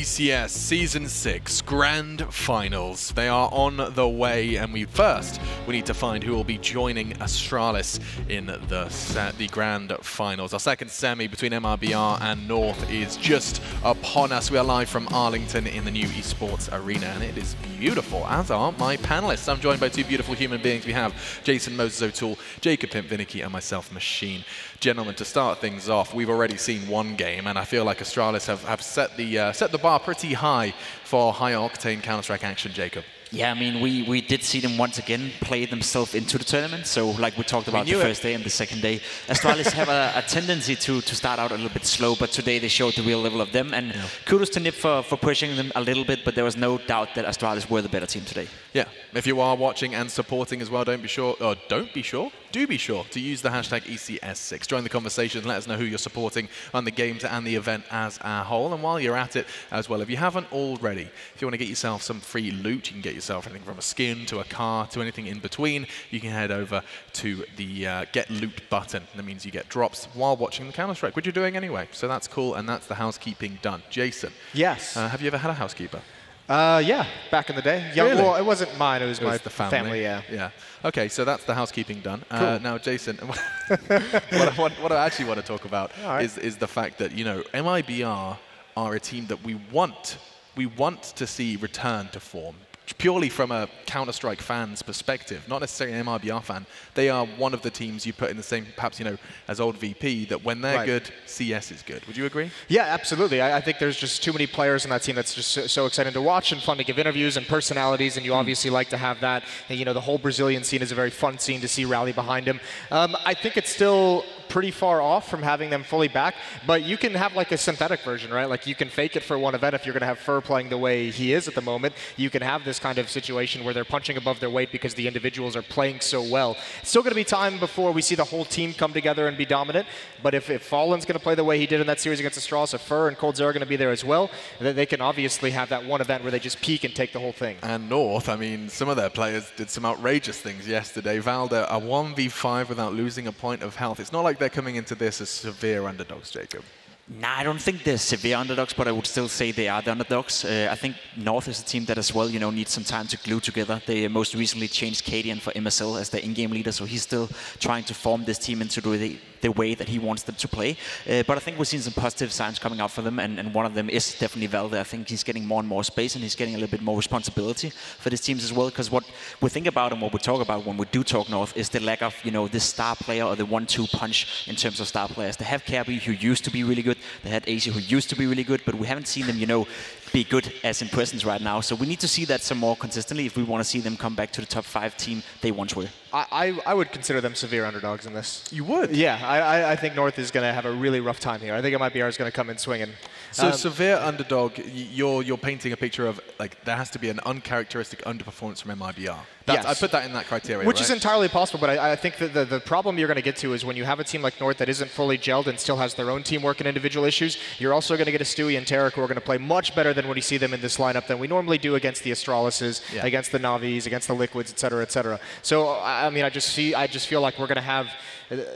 ECS Season 6 Grand Finals. They are on the way, and we need to find who will be joining Astralis in the Grand Finals. Our second semi between MIBR and North is just upon us. We are live from Arlington in the new esports arena, and it is beautiful, as are my panelists. I'm joined by two beautiful human beings. We have Jason Moses O'Toole, Jacob Pimp-Vinicky, and myself, Machine. Gentlemen, to start things off, we've already seen one game, and I feel like Astralis have set the bar pretty high for high-octane Counter-Strike action, Jacob. Yeah, I mean, we did see them once again play themselves into the tournament. So like we talked about the first day and the second day, Astralis have a tendency to start out a little bit slow, but today they showed the real level of them. And kudos to Nip for pushing them a little bit, but there was no doubt that Astralis were the better team today. Yeah, if you are watching and supporting as well, do be sure to use the hashtag ECS6. Join the conversation, let us know who you're supporting on the games and the event as a whole. And while you're at it as well, if you haven't already, if you want to get yourself some free loot, you can get yourself anything from a skin to a car to anything in between, you can head over to the Get Loot button. That means you get drops while watching the Counter-Strike, which you're doing anyway. So that's cool, and that's the housekeeping done. Jason. Yes. Have you ever had a housekeeper? Yeah, back in the day. Yeah, really? Well, it wasn't mine, it was my the family. Yeah. Okay, so that's the housekeeping done. Cool. Now, Jason, what I actually want to talk about is the fact that, you know, MIBR are a team that we want to see return to form. Purely from a Counter-Strike fan's perspective, not necessarily an MIBR fan, they are one of the teams you put in the same, perhaps, you know, as old VP, that when they're good, CS is good. Would you agree? Yeah, absolutely. I think there's just too many players in that team that's just so exciting to watch and fun to give interviews and personalities, and you obviously like to have that. And, you know, the whole Brazilian scene is a very fun scene to see rally behind him. I think it's still pretty far off from having them fully back, but you can have like a synthetic version, right? Like you can fake it for one event if you're going to have Fur playing the way he is at the moment. You can have this kind of situation where they're punching above their weight because the individuals are playing so well. It's still going to be time before we see the whole team come together and be dominant, but if Fallen's going to play the way he did in that series against Astralis, if Fur and Coldzera are going to be there as well, then they can obviously have that one event where they just peak and take the whole thing. And North, I mean, some of their players did some outrageous things yesterday. Valda, a 1v5 without losing a point of health. It's not like they're coming into this as severe underdogs, Jacob. Nah, I don't think they're severe underdogs, but I would still say they are the underdogs. I think North is a team that as well, you know, needs some time to glue together. They most recently changed Cadian for MSL as their in-game leader, so he's still trying to form this team into the way that he wants them to play. But I think we're seeing some positive signs coming out for them, and one of them is definitely Valda. I think he's getting more and more space, and he's getting a little bit more responsibility for these teams as well, because what we think about and what we talk about when we do talk North is the lack of, you know, this star player or the 1-2 punch in terms of star players. They have Kirby, who used to be really good. They had AC, who used to be really good, but we haven't seen them, you know, be good as in presence right now. So we need to see that some more consistently if we want to see them come back to the top 5 team they once were. I would consider them severe underdogs in this. You would? Yeah, I think North is going to have a really rough time here. I think MIBR is going to come in swinging. So severe underdog, you're painting a picture of, like, there has to be an uncharacteristic underperformance from MIBR. Yes. I put that in that criteria, Which is entirely possible, but I think that the problem you're going to get to is when you have a team like North that isn't fully gelled and still has their own teamwork and individual issues, you're also going to get a Stewie and Tarek who are going to play much better than when you see them in this lineup than we normally do against the Astralises, against the Navis, against the Liquids, et cetera, et cetera. So, I mean, I just feel like we're going to have,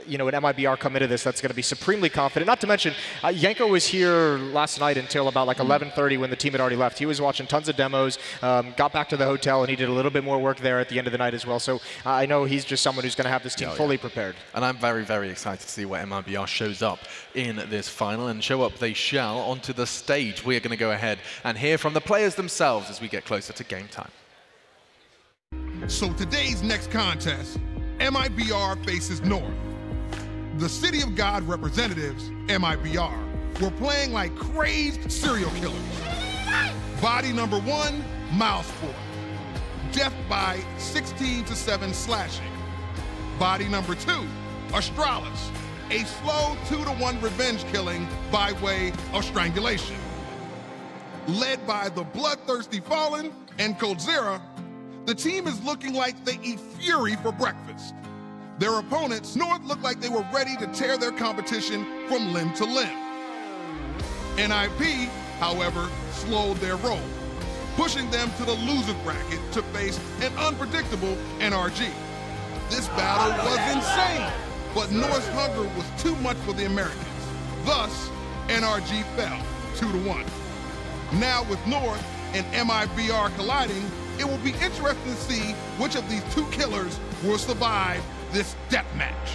you know, an MIBR come into this that's going to be supremely confident. Not to mention, Yanko was here last night until about like 11:30 when the team had already left. He was watching tons of demos, got back to the hotel, and he did a little bit more work there at the end of the night as well. So I know he's just someone who's going to have this team fully prepared. And I'm very, very excited to see where MIBR shows up in this final, and show up they shall onto the stage. We are going to go ahead and hear from the players themselves as we get closer to game time. So today's next contest, MIBR faces North. The City of God representatives, MIBR, were playing like crazed serial killers. Body number 1, Milesport. Death by 16-7 slashing. Body number 2, Astralis. A slow 2-1 revenge killing by way of strangulation. Led by the bloodthirsty Fallen and Coldzera, the team is looking like they eat fury for breakfast. Their opponents, North, looked like they were ready to tear their competition from limb to limb. NIP, however, slowed their roll, pushing them to the loser bracket to face an unpredictable NRG. This battle was insane, but North's hunger was too much for the Americans. Thus, NRG fell 2-1. Now with North and MIBR colliding, it will be interesting to see which of these two killers will survive this death match.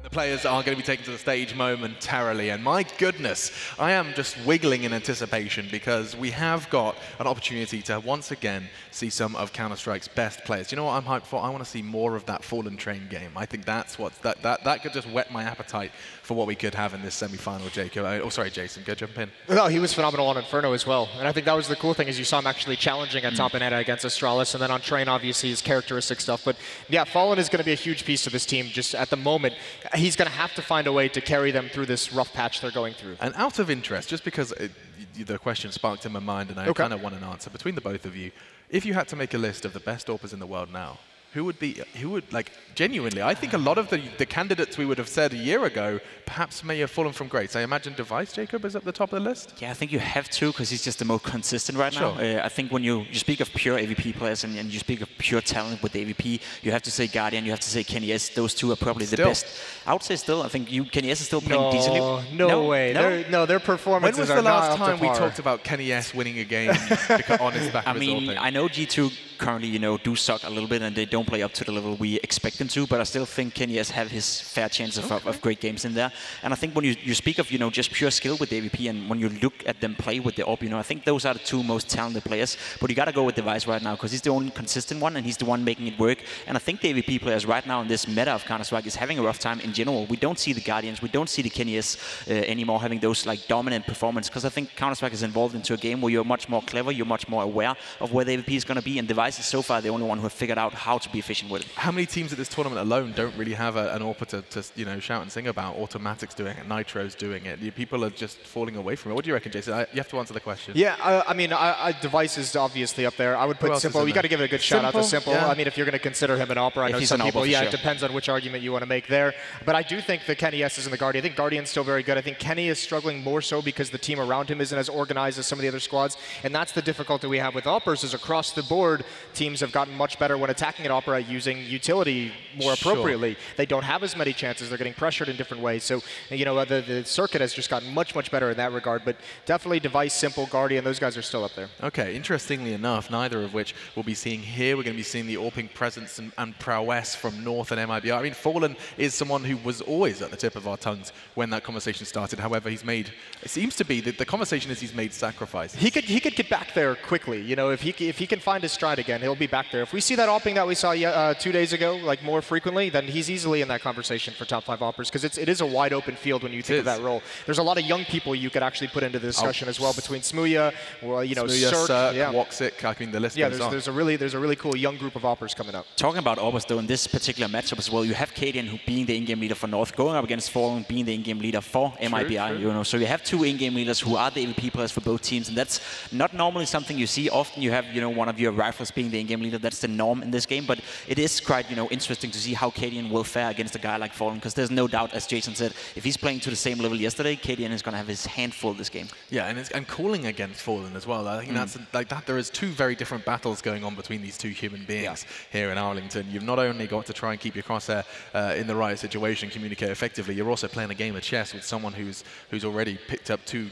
The players are going to be taken to the stage momentarily, and my goodness, I am just wiggling in anticipation because we have got an opportunity to once again see some of Counter-Strike's best players. You know what I'm hyped for? I want to see more of that Fallen Train game. I think that's what that could just whet my appetite for what we could have in this semi-final. Jacob, oh sorry, Jason, go jump in. No, he was phenomenal on Inferno as well, and I think that was the cool thing is you saw him actually challenging at top and head against Astralis, and then on Train obviously his characteristic stuff. But yeah, Fallen is going to be a huge piece of this team. Just at the moment, he's going to have to find a way to carry them through this rough patch they're going through. And out of interest, just because the question sparked in my mind and I kind of want an answer, between the both of you, if you had to make a list of the best AWPers in the world now, who would, like, genuinely, I think a lot of the candidates we would have said a year ago perhaps may have fallen from grace. I imagine Device, Jacob, is at the top of the list? Yeah, I think you have to, because he's just the most consistent right now. I think when you speak of pure AVP players and you speak of pure talent with AVP, you have to say Guardian, you have to say Kenny S. Those two are probably the best. I would say still, I think Kenny S is still playing decently. No way. Their performances are not up to par. When was the last time we talked about Kenny S winning a game on his back of his AWP? I know G2 currently, do suck a little bit and they don't play up to the level we expect them to, but I still think Kenny S have his fair chance of great games in there. And I think when you speak of, just pure skill with the AVP and when you look at them play with the AWP, I think those are the two most talented players. But you got to go with Device right now because he's the only consistent one and he's the one making it work. And I think the AVP players right now in this meta of Counter-Strike is having a rough time in general. We don't see the Guardians, we don't see the Kenny S anymore having those like dominant performance because I think Counter-Strike is involved into a game where you're much more clever, you're much more aware of where the AVP is going to be, and Device is so far the only one who have figured out how to be efficient with it. How many teams at this tournament alone don't really have an AWPer to shout and sing about? Automatics doing it, Nitro's doing it. People are just falling away from it. What do you reckon, Jason? You have to answer the question. Yeah, I mean, Device is obviously up there. I would put Simple. You got to give it a good shout out to Simple. Yeah. I mean, if you're going to consider him an AWPer, I know some people. Yeah, it depends on which argument you want to make there. But I do think the Kenny S is in the Guardian. I think Guardian's still very good. I think Kenny is struggling more so because the team around him isn't as organized as some of the other squads, and that's the difficulty we have with AWPers. Is across the board, teams have gotten much better when attacking an AWPer at using utility more appropriately. They don't have as many chances. They're getting pressured in different ways. So, the circuit has just gotten much better in that regard. But definitely Device, Simple, Guardian, those guys are still up there. Okay, interestingly enough, neither of which we'll be seeing here. We're going to be seeing the AWPing presence and prowess from North and MIBR. I mean, Fallen is someone who was always at the tip of our tongues when that conversation started. However, it seems to be that the conversation is he's made sacrifices. He could get back there quickly. If he can find his stride again, he'll be back there. If we see that AWPing that we saw 2 days ago, like more frequently, then he's easily in that conversation for top 5 AWPers because it is a wide open field when you think of that role. There's a lot of young people you could actually put into the discussion as well between Smooya, Cirque, Woxic. I mean, the list goes on. There's a really cool young group of AWPers coming up. Talking about AWPers though, in this particular matchup as well, you have Cadian who being the in-game leader for North, going up against Fallen, being the in-game leader for MIBR. So you have two in-game leaders who are the AVP players for both teams, and that's not normally something you see. Often you have one of your rifles being the in-game leader. That's the norm in this game, but it is quite interesting to see how Cadian will fare against a guy like Fallen, because there's no doubt, as Jason said, if he's playing to the same level yesterday, Cadian is going to have his hand full this game. Yeah, and calling against Fallen as well. I think that's like that. There is two very different battles going on between these two human beings here in Arlington. You've not only got to try and keep your crosshair in the right situation, communicate effectively. You're also playing a game of chess with someone who's already picked up two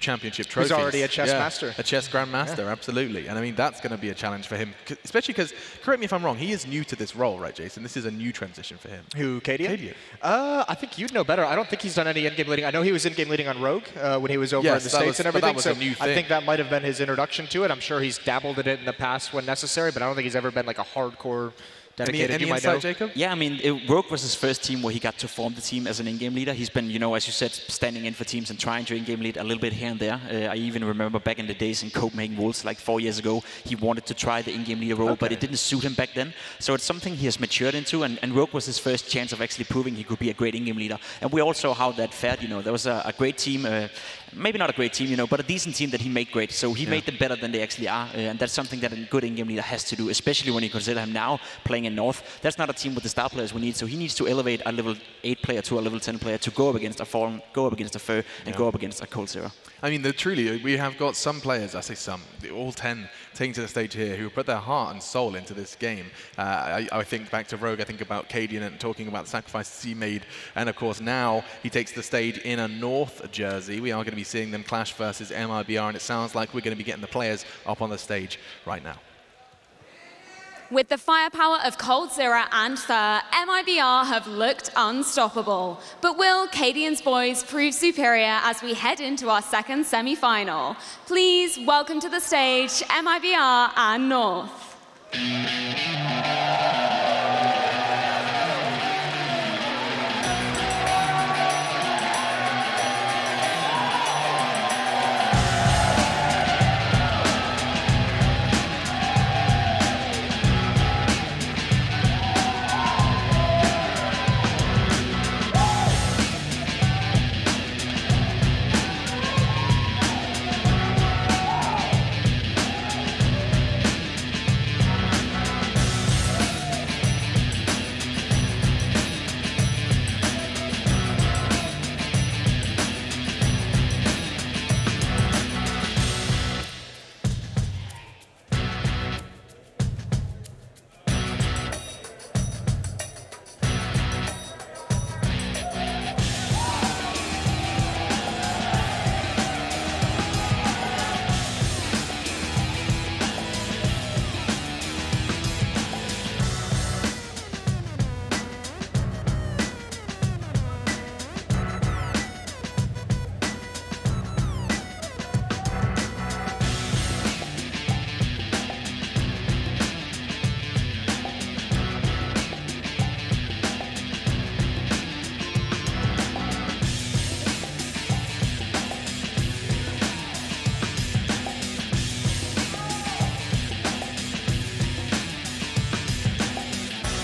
championship trophies. He's already a chess master. A chess grandmaster, absolutely. And I mean, that's going to be a challenge for him, especially because, correct me if I'm wrong, he is new to this role, right, Jason? This is a new transition for him. Who, Cadian? I think you'd know better. I don't think he's done any in-game leading. I know he was in-game leading on Rogue when he was over in the States and everything. So I think that might have been his introduction to it. I'm sure he's dabbled in it in the past when necessary, but I don't think he's ever been like a hardcore dedicated. Any insight, Jacob? Yeah, I mean, Rogue was his first team where he got to form the team as an in-game leader. He's been, as you said, standing in for teams and trying to in-game lead a little bit here and there. I even remember back in the days in Copenhagen Wolves, like 4 years ago, he wanted to try the in-game leader role, but it didn't suit him back then. So it's something he has matured into, and Rogue was his first chance of actually proving he could be a great in-game leader. And we all saw how that fared. There was a great team, maybe not a great team, but a decent team that he made great. So he made them better than they actually are, and that's something that a good in-game leader has to do, especially when you consider him now playing playing in North, that's not a team with the star players we need. So he needs to elevate a level 8 player to a level 10 player to go up against a Fallen, go up against a Fur, and go up against a coldzera. I mean, truly, we have got some players, I say some, all 10 taking to the stage here, who put their heart and soul into this game. I think back to Rogue, I think about Cadian and talking about the sacrifices he made. And of course, now he takes the stage in a North jersey. We are going to be seeing them clash versus MIBR, and it sounds like we're going to be getting the players up on the stage right now. With the firepower of coldzera and Fur, MIBR have looked unstoppable. But will Cadian's boys prove superior as we head into our second semi-final? Please welcome to the stage MIBR and North.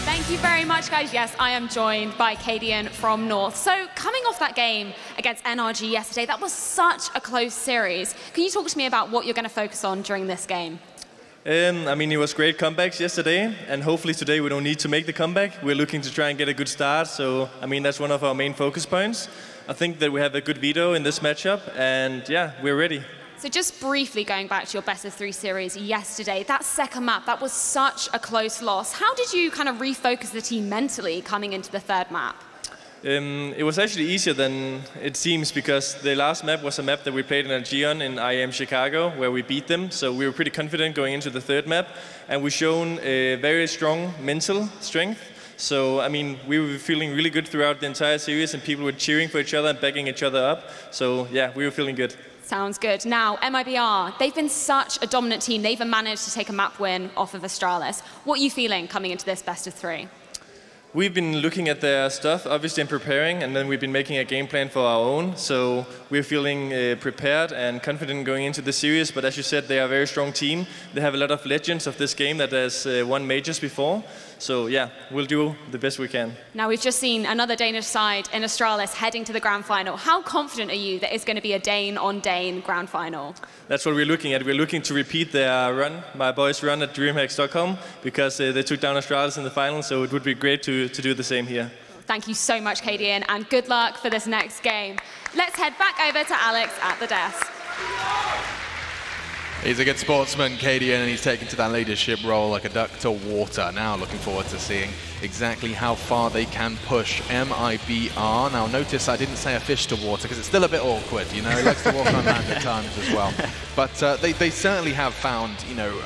Thank you very much, guys. Yes, I am joined by Cadian from North. So coming off that game against NRG yesterday, that was such a close series. Can you talk to me about what you're going to focus on during this game? I mean, it was great comebacks yesterday, and hopefully today we don't need to make the comeback. We're looking to try and get a good start, so I mean, that's one of our main focus points. I think that we have a good veto in this matchup, and yeah, we're ready. So just briefly going back to your best-of-3 series yesterday, that second map, that was such a close loss. How did you kind of refocus the team mentally coming into the third map? It was actually easier than it seems, because the last map was a map that we played in Aegeon in IEM Chicago, where we beat them. So we were pretty confident going into the third map, and we've shown a very strong mental strength. So, I mean, we were feeling really good throughout the entire series, and people were cheering for each other and backing each other up. So, yeah, we were feeling good. Sounds good. Now, MIBR, they've been such a dominant team. They've even managed to take a map win off of Astralis. What are you feeling coming into this best-of-3? We've been looking at their stuff, obviously, and preparing, and then we've been making a game plan for our own. So we're feeling prepared and confident going into the series. But as you said, they are a very strong team. They have a lot of legends of this game that has won majors before. So yeah, we'll do the best we can. Now, we've just seen another Danish side in Astralis heading to the grand final. How confident are you that it's going to be a Dane-on-Dane grand final? That's what we're looking at. We're looking to repeat their run, my boys' run at DreamHack Stockholm, because they took down Astralis in the final. So it would be great to do the same here. Thank you so much, Cadian, and good luck for this next game. Let's head back over to Alex at the desk. He's a good sportsman, Cadian, and he's taken to that leadership role like a duck to water. Now looking forward to seeing exactly how far they can push MIBR. Now notice I didn't say a fish to water because it's still a bit awkward, you know, he likes to walk on land at times as well. But they certainly have found, you know,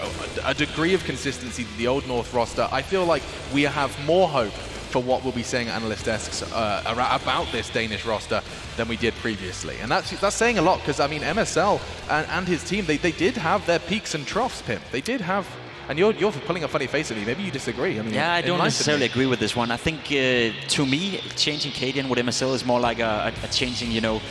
a degree of consistency to the Old North roster. I feel like we have more hope for what we'll be saying at analyst desks about this Danish roster than we did previously. And that's saying a lot, because, I mean, MSL and his team, they did have their peaks and troughs, Pimp. They did have, and you're pulling a funny face at me. Maybe you disagree. I mean, yeah, I don't necessarily agree with this one. I think, to me, changing Cadian with MSL is more like a changing, you know,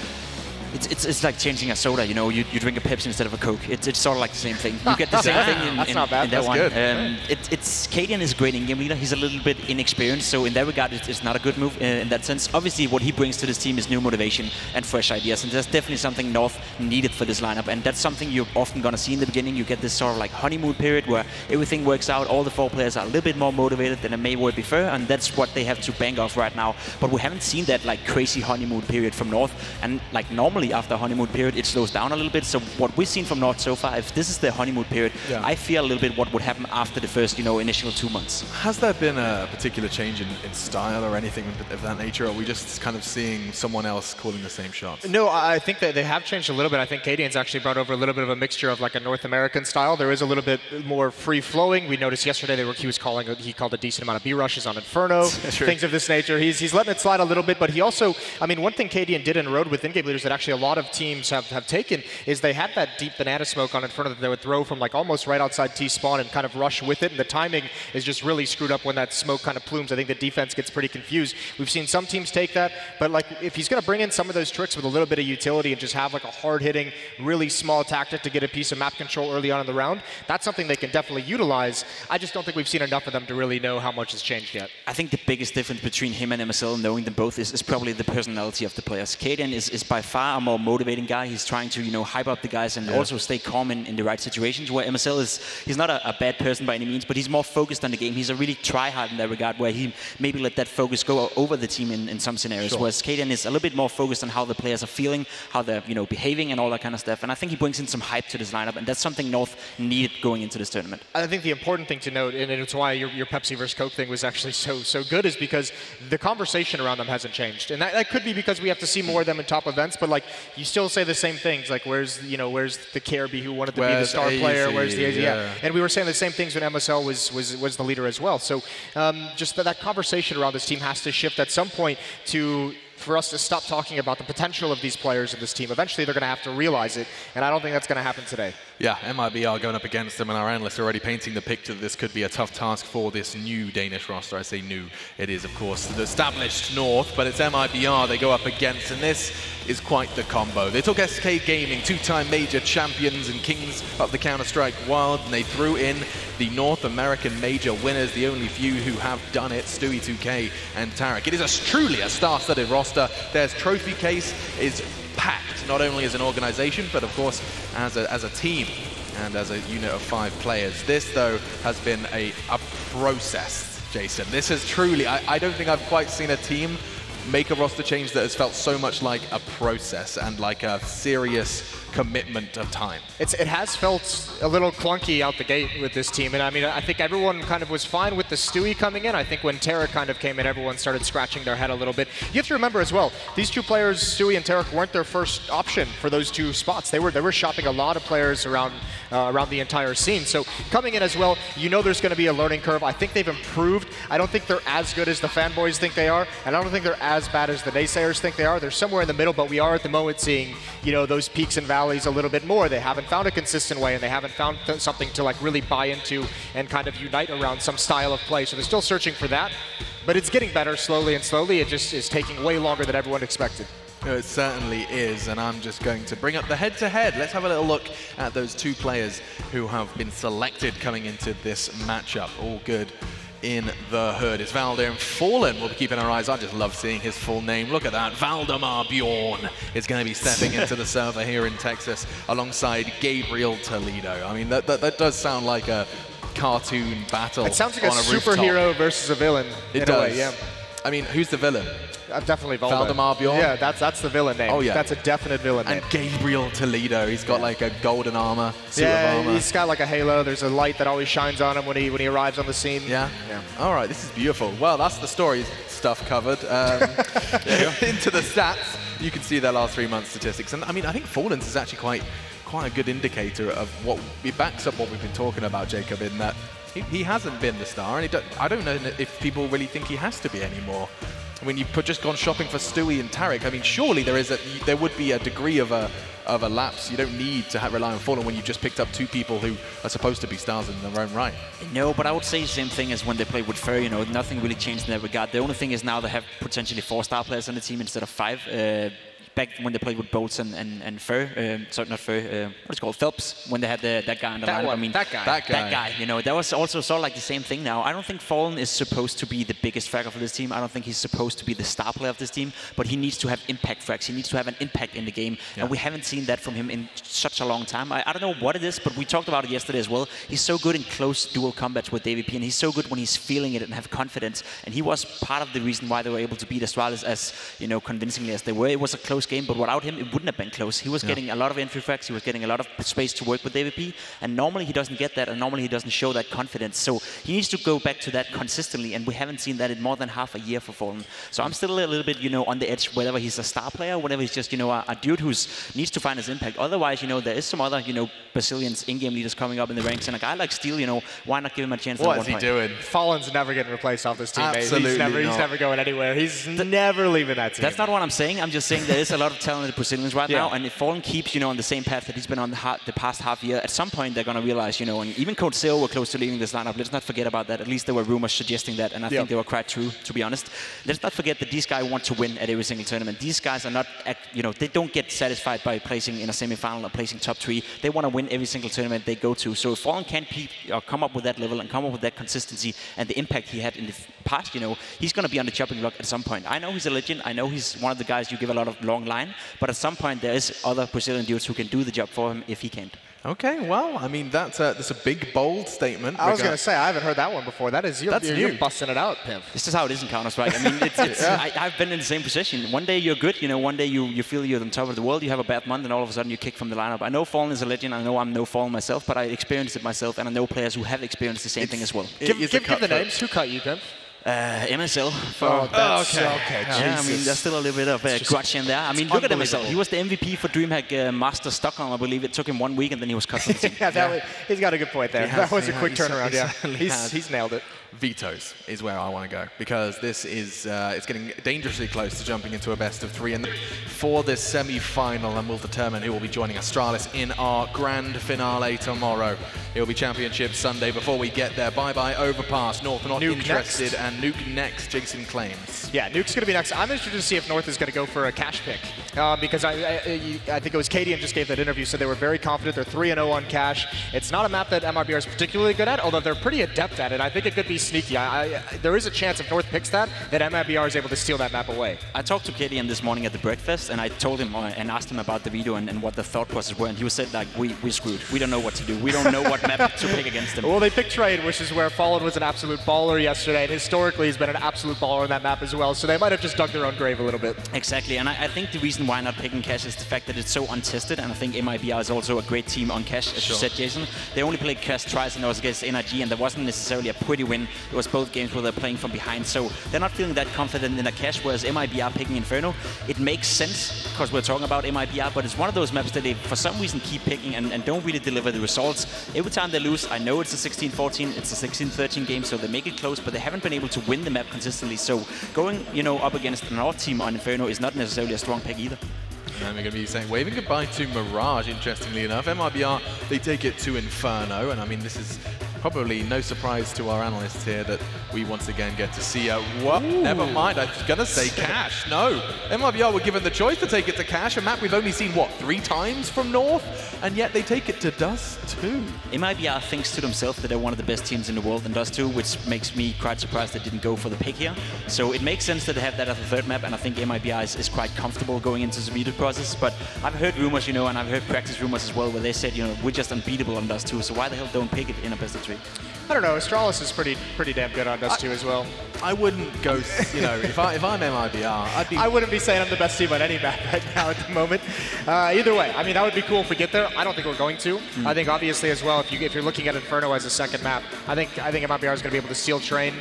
It's like changing a soda, you know, you drink a Pepsi instead of a Coke. It's sort of like the same thing. You get the same thing in that one. Good. Cadian is a great in-game leader. He's a little bit inexperienced, so in that regard, it's not a good move in that sense. Obviously, what he brings to this team is new motivation and fresh ideas, and that's definitely something North needed for this lineup, and that's something you're often going to see in the beginning. You get this sort of like honeymoon period where everything works out, all the 4 players are a little bit more motivated than it may were before, and that's what they have to bank off right now. But we haven't seen that like crazy honeymoon period from North, and like normally after a honeymoon period, it slows down a little bit. So what we've seen from North so far, if this is the honeymoon period, I fear a little bit what would happen after the first, initial 2 months. Has there been a particular change in style or anything of that nature, or are we just kind of seeing someone else calling the same shots? No, I think that they have changed a little bit. I think Cadian's actually brought over a little bit of a mixture of like a North American style. There is a little bit more free-flowing. We noticed yesterday he called a decent amount of B rushes on Inferno, things of this nature. He's letting it slide a little bit, but he also, I mean, one thing Cadian did in road with in-game leaders that actually a lot of teams have taken is they had that deep banana smoke on Inferno that they would throw from like almost right outside T-spawn and kind of rush with it, and the timing is just really screwed up when that smoke kind of plumes. I think the defense gets pretty confused. We've seen some teams take that, but like if he's going to bring in some of those tricks with a little bit of utility and just have like a hard-hitting, really small tactic to get a piece of map control early on in the round, that's something they can definitely utilize. I just don't think we've seen enough of them to really know how much has changed yet. I think the biggest difference between him and MSL, knowing them both, is probably the personality of the players. Cadian is by far a more motivating guy. He's trying to, hype up the guys and also stay calm in the right situations, where MSL he's not a bad person by any means, but he's more focused on the game. He's a really try-hard in that regard, where he maybe let that focus go over the team in some scenarios, whereas Cadian is a little bit more focused on how the players are feeling, how they're behaving and all that kind of stuff. And I think he brings in some hype to this lineup, and that's something North needed going into this tournament. I think the important thing to note, and it's why your Pepsi versus Coke thing was actually so good, is because the conversation around them hasn't changed. And that could be because we have to see more of them in top events, but like you still say the same things, like where's the KRB who wanted to be the star player, where's the AZ? Yeah. And we were saying the same things when MSL was the leader as well. So just that conversation around this team has to shift at some point for us to stop talking about the potential of these players in this team. Eventually, they're going to have to realize it, and I don't think that's going to happen today. Yeah, MIBR going up against them, and our analysts are already painting the picture that this could be a tough task for this new Danish roster. I say new. It is, of course, the established North, but it's MIBR they go up against, and this is quite the combo. They took SK Gaming, 2-time major champions and kings of the Counter-Strike world, and they threw in the North American major winners, the only few who have done it, Stewie 2K and Tarek. It is truly a star-studded roster. Their trophy case is packed, not only as an organization, but of course as a team and as a unit of 5 players. This, though, has been a process, Jason. This has truly, I don't think I've quite seen a team make a roster change that has felt so much like a process and like a serious commitment of time. It has felt a little clunky out the gate with this team, and I mean, I think everyone kind of was fine with the Stewie coming in. I think when Tarek kind of came in, everyone started scratching their head a little bit. You have to remember as well, these 2 players, Stewie and Tarek, weren't their first option for those 2 spots. They were shopping a lot of players around the entire scene. So coming in as well, there's going to be a learning curve. I think they've improved. I don't think they're as good as the fanboys think they are, and I don't think they're as bad as the naysayers think they are. They're somewhere in the middle, but we are at the moment seeing, those peaks and valleys a little bit more. They haven't found a consistent way, and they haven't found something to like really buy into and kind of unite around some style of play. So they're still searching for that, but it's getting better slowly and slowly. It just is taking way longer than everyone expected. It certainly is, and I'm just going to bring up the head-to-head. Let's have a little look at those 2 players who have been selected coming into this matchup. All good in the hood. It's Valdir and Fallen. We'll be keeping our eyes on. I just love seeing his full name. Look at that. Valdemar Bjorn is going to be stepping into the server here in Texas alongside Gabriel Toledo. I mean, that does sound like a cartoon battle. It sounds like a rooftop. Superhero versus a villain. It does. Way, yeah. I mean, who's the villain? Definitely Valdemar Bjorn? Yeah, that's the villain name. Oh, yeah. That's a definite villain name. And Gabriel Toledo, he's got like a golden armor, suit of armor. He's got like a halo. There's a light that always shines on him when he arrives on the scene. Yeah? All right, this is beautiful. Well, that's the story stuff covered. Into the stats, you can see their last 3 months statistics. And I mean, I think Fallen's is actually quite a good indicator of what it backs up what we've been talking about, Jacob, in that he hasn't been the star, and I don't know if people really think he has to be anymore. When you've just gone shopping for Stewie and Tarek, I mean, surely there would be a degree of a lapse. You don't need to rely on Fallen when you've just picked up 2 people who are supposed to be stars in their own right. No, but I would say the same thing as when they played with Fur. Nothing really changed in that regard. The only thing is now they have potentially 4 star players on the team instead of 5. back when they played with Bolts and Fur, sorry, not Fur, what is it called, Phelps, when they had that guy on the lineup. I mean, that guy. That guy, you know, that was also sort of like the same thing now. I don't think Fallen is supposed to be the biggest fragger for this team. I don't think he's supposed to be the star player of this team, but he needs to have impact frags. He needs to have an impact in the game, and we haven't seen that from him in such a long time. I don't know what it is, but we talked about it yesterday as well. He's so good in close dual combats with AVP, and he's so good when he's feeling it and have confidence, and he was part of the reason why they were able to beat Astralis as, you know, convincingly as they were. It was a close game, but without him, it wouldn't have been close. He was getting a lot of entry frags, he was getting a lot of space to work with AVP, and normally he doesn't get that, and normally he doesn't show that confidence. So he needs to go back to that consistently, and we haven't seen that in more than half a year for Fallen. So I'm still a little bit, you know, on the edge, whether he's a star player, whether he's just, you know, a dude who needs to find his impact. Otherwise, you know, there is some other, you know, Brazilians in-game leaders coming up in the ranks, and a guy like Steel, you know, why not give him a chance? What is he doing? Fallen's never getting replaced off this team. Absolutely He's never going anywhere. He's never leaving that team. That's not what I'm saying. I'm just saying there is a lot of talented Brazilians right now, and if Fallen keeps, you know, on the same path that he's been on the past half year, at some point they're going to realize, you know, and even Code Zero were close to leaving this lineup. Let's not forget about that. At least there were rumors suggesting that, and I think they were quite true, to be honest. Let's not forget that these guys want to win at every single tournament. These guys are not, you know, they don't get satisfied by placing in a semi-final or placing top 3. They want to win every single tournament they go to. So if Fallen can't come up with that level and come up with that consistency and the impact he had in the past, you know, he's going to be on the chopping block at some point. I know he's a legend. I know he's one of the guys you give a lot of long line, but at some point there is other Brazilian dudes who can do the job for him if he can't. Okay, well, I mean, that's a big, bold statement. I was going to say, I haven't heard that one before. That's you're busting it out, Pimp. This is how it is in Counter-Strike. I mean, I've been in the same position. One day you're good, you know, one day you feel you're on top of the world, you have a bad month, and all of a sudden you kick from the lineup. I know Fallen is a legend, I know I'm no Fallen myself, but I experienced it myself, and I know players who have experienced the same thing as well. Give the names. Who cut you, Pimp? MSL. Okay. Yeah, I mean, there's still a little bit of grudge in there. I mean, look at MSL. He was the MVP for DreamHack Master Stockholm, I believe. It took him 1 week, and then he was cut from the team. He's got a good point there. That was a quick turnaround, He's nailed it. Vetoes is where I want to go, because this is it's getting dangerously close to jumping into a best of 3, and for this semi-final, and we'll determine who will be joining Astralis in our grand finale tomorrow. It will be Championship Sunday. Before we get there, bye-bye Overpass. North not Nuke interested, next. and Nuke next, Jason claims. Yeah, Nuke's going to be next. I'm interested to see if North is going to go for a cash pick, because I think it was Cadian just gave that interview, so they were very confident. They're 3-0 on cash. It's not a map that MIBR is particularly good at, although they're pretty adept at it. I think it could be sneaky. There is a chance if North picks that MIBR is able to steal that map away. I talked to Cadian this morning at the breakfast, and I told him and asked him about the video and what the thought process were, and he said, like, we screwed. We don't know what to do. We don't know what map to pick against them. Well, they picked Trade, which is where Fallen was an absolute baller yesterday, and historically he's been an absolute baller on that map as well, so they might have just dug their own grave a little bit. Exactly, and I think the reason why not picking cash is the fact that it's so untested, and I think MIBR is also a great team on cash, as you said, Jason. They only played cash twice, and it was against NRG, and there wasn't necessarily a pretty win. It was both games where they're playing from behind, so they're not feeling that confident in a cash, whereas MIBR picking Inferno, it makes sense, because we're talking about MIBR, but it's one of those maps that they, for some reason, keep picking and don't really deliver the results. Every time they lose, I know it's a 16-14, it's a 16-13 game, so they make it close, but they haven't been able to win the map consistently, so going, you know, up against another team on Inferno is not necessarily a strong pick either. And we're going to be saying waving goodbye to Mirage, interestingly enough. MIBR, they take it to Inferno, and I mean, this is probably no surprise to our analysts here that we once again get to see what? Never mind, I was going to say cash. No, MIBR were given the choice to take it to cash, a map we've only seen, what, 3 times from North? And yet they take it to Dust 2. MIBR thinks to themselves that they're one of the best teams in the world in Dust 2, which makes me quite surprised they didn't go for the pick here. So it makes sense that they have that as a third map, and I think MIBR is quite comfortable going into the veto process. But I've heard rumors, you know, and I've heard practice rumors as well, where they said, you know, we're just unbeatable on Dust 2, so why the hell don't pick it in a best of 3? I don't know. Astralis is pretty damn good on Dust 2 as well. I wouldn't go, you know, if I'm MIBR, I wouldn't be saying I'm the best team on any map right now at the moment. Either way, I mean, that would be cool if we get there. I don't think we're going to. I think obviously as well, if you're looking at Inferno as a second map, I think MIBR is going to be able to steal train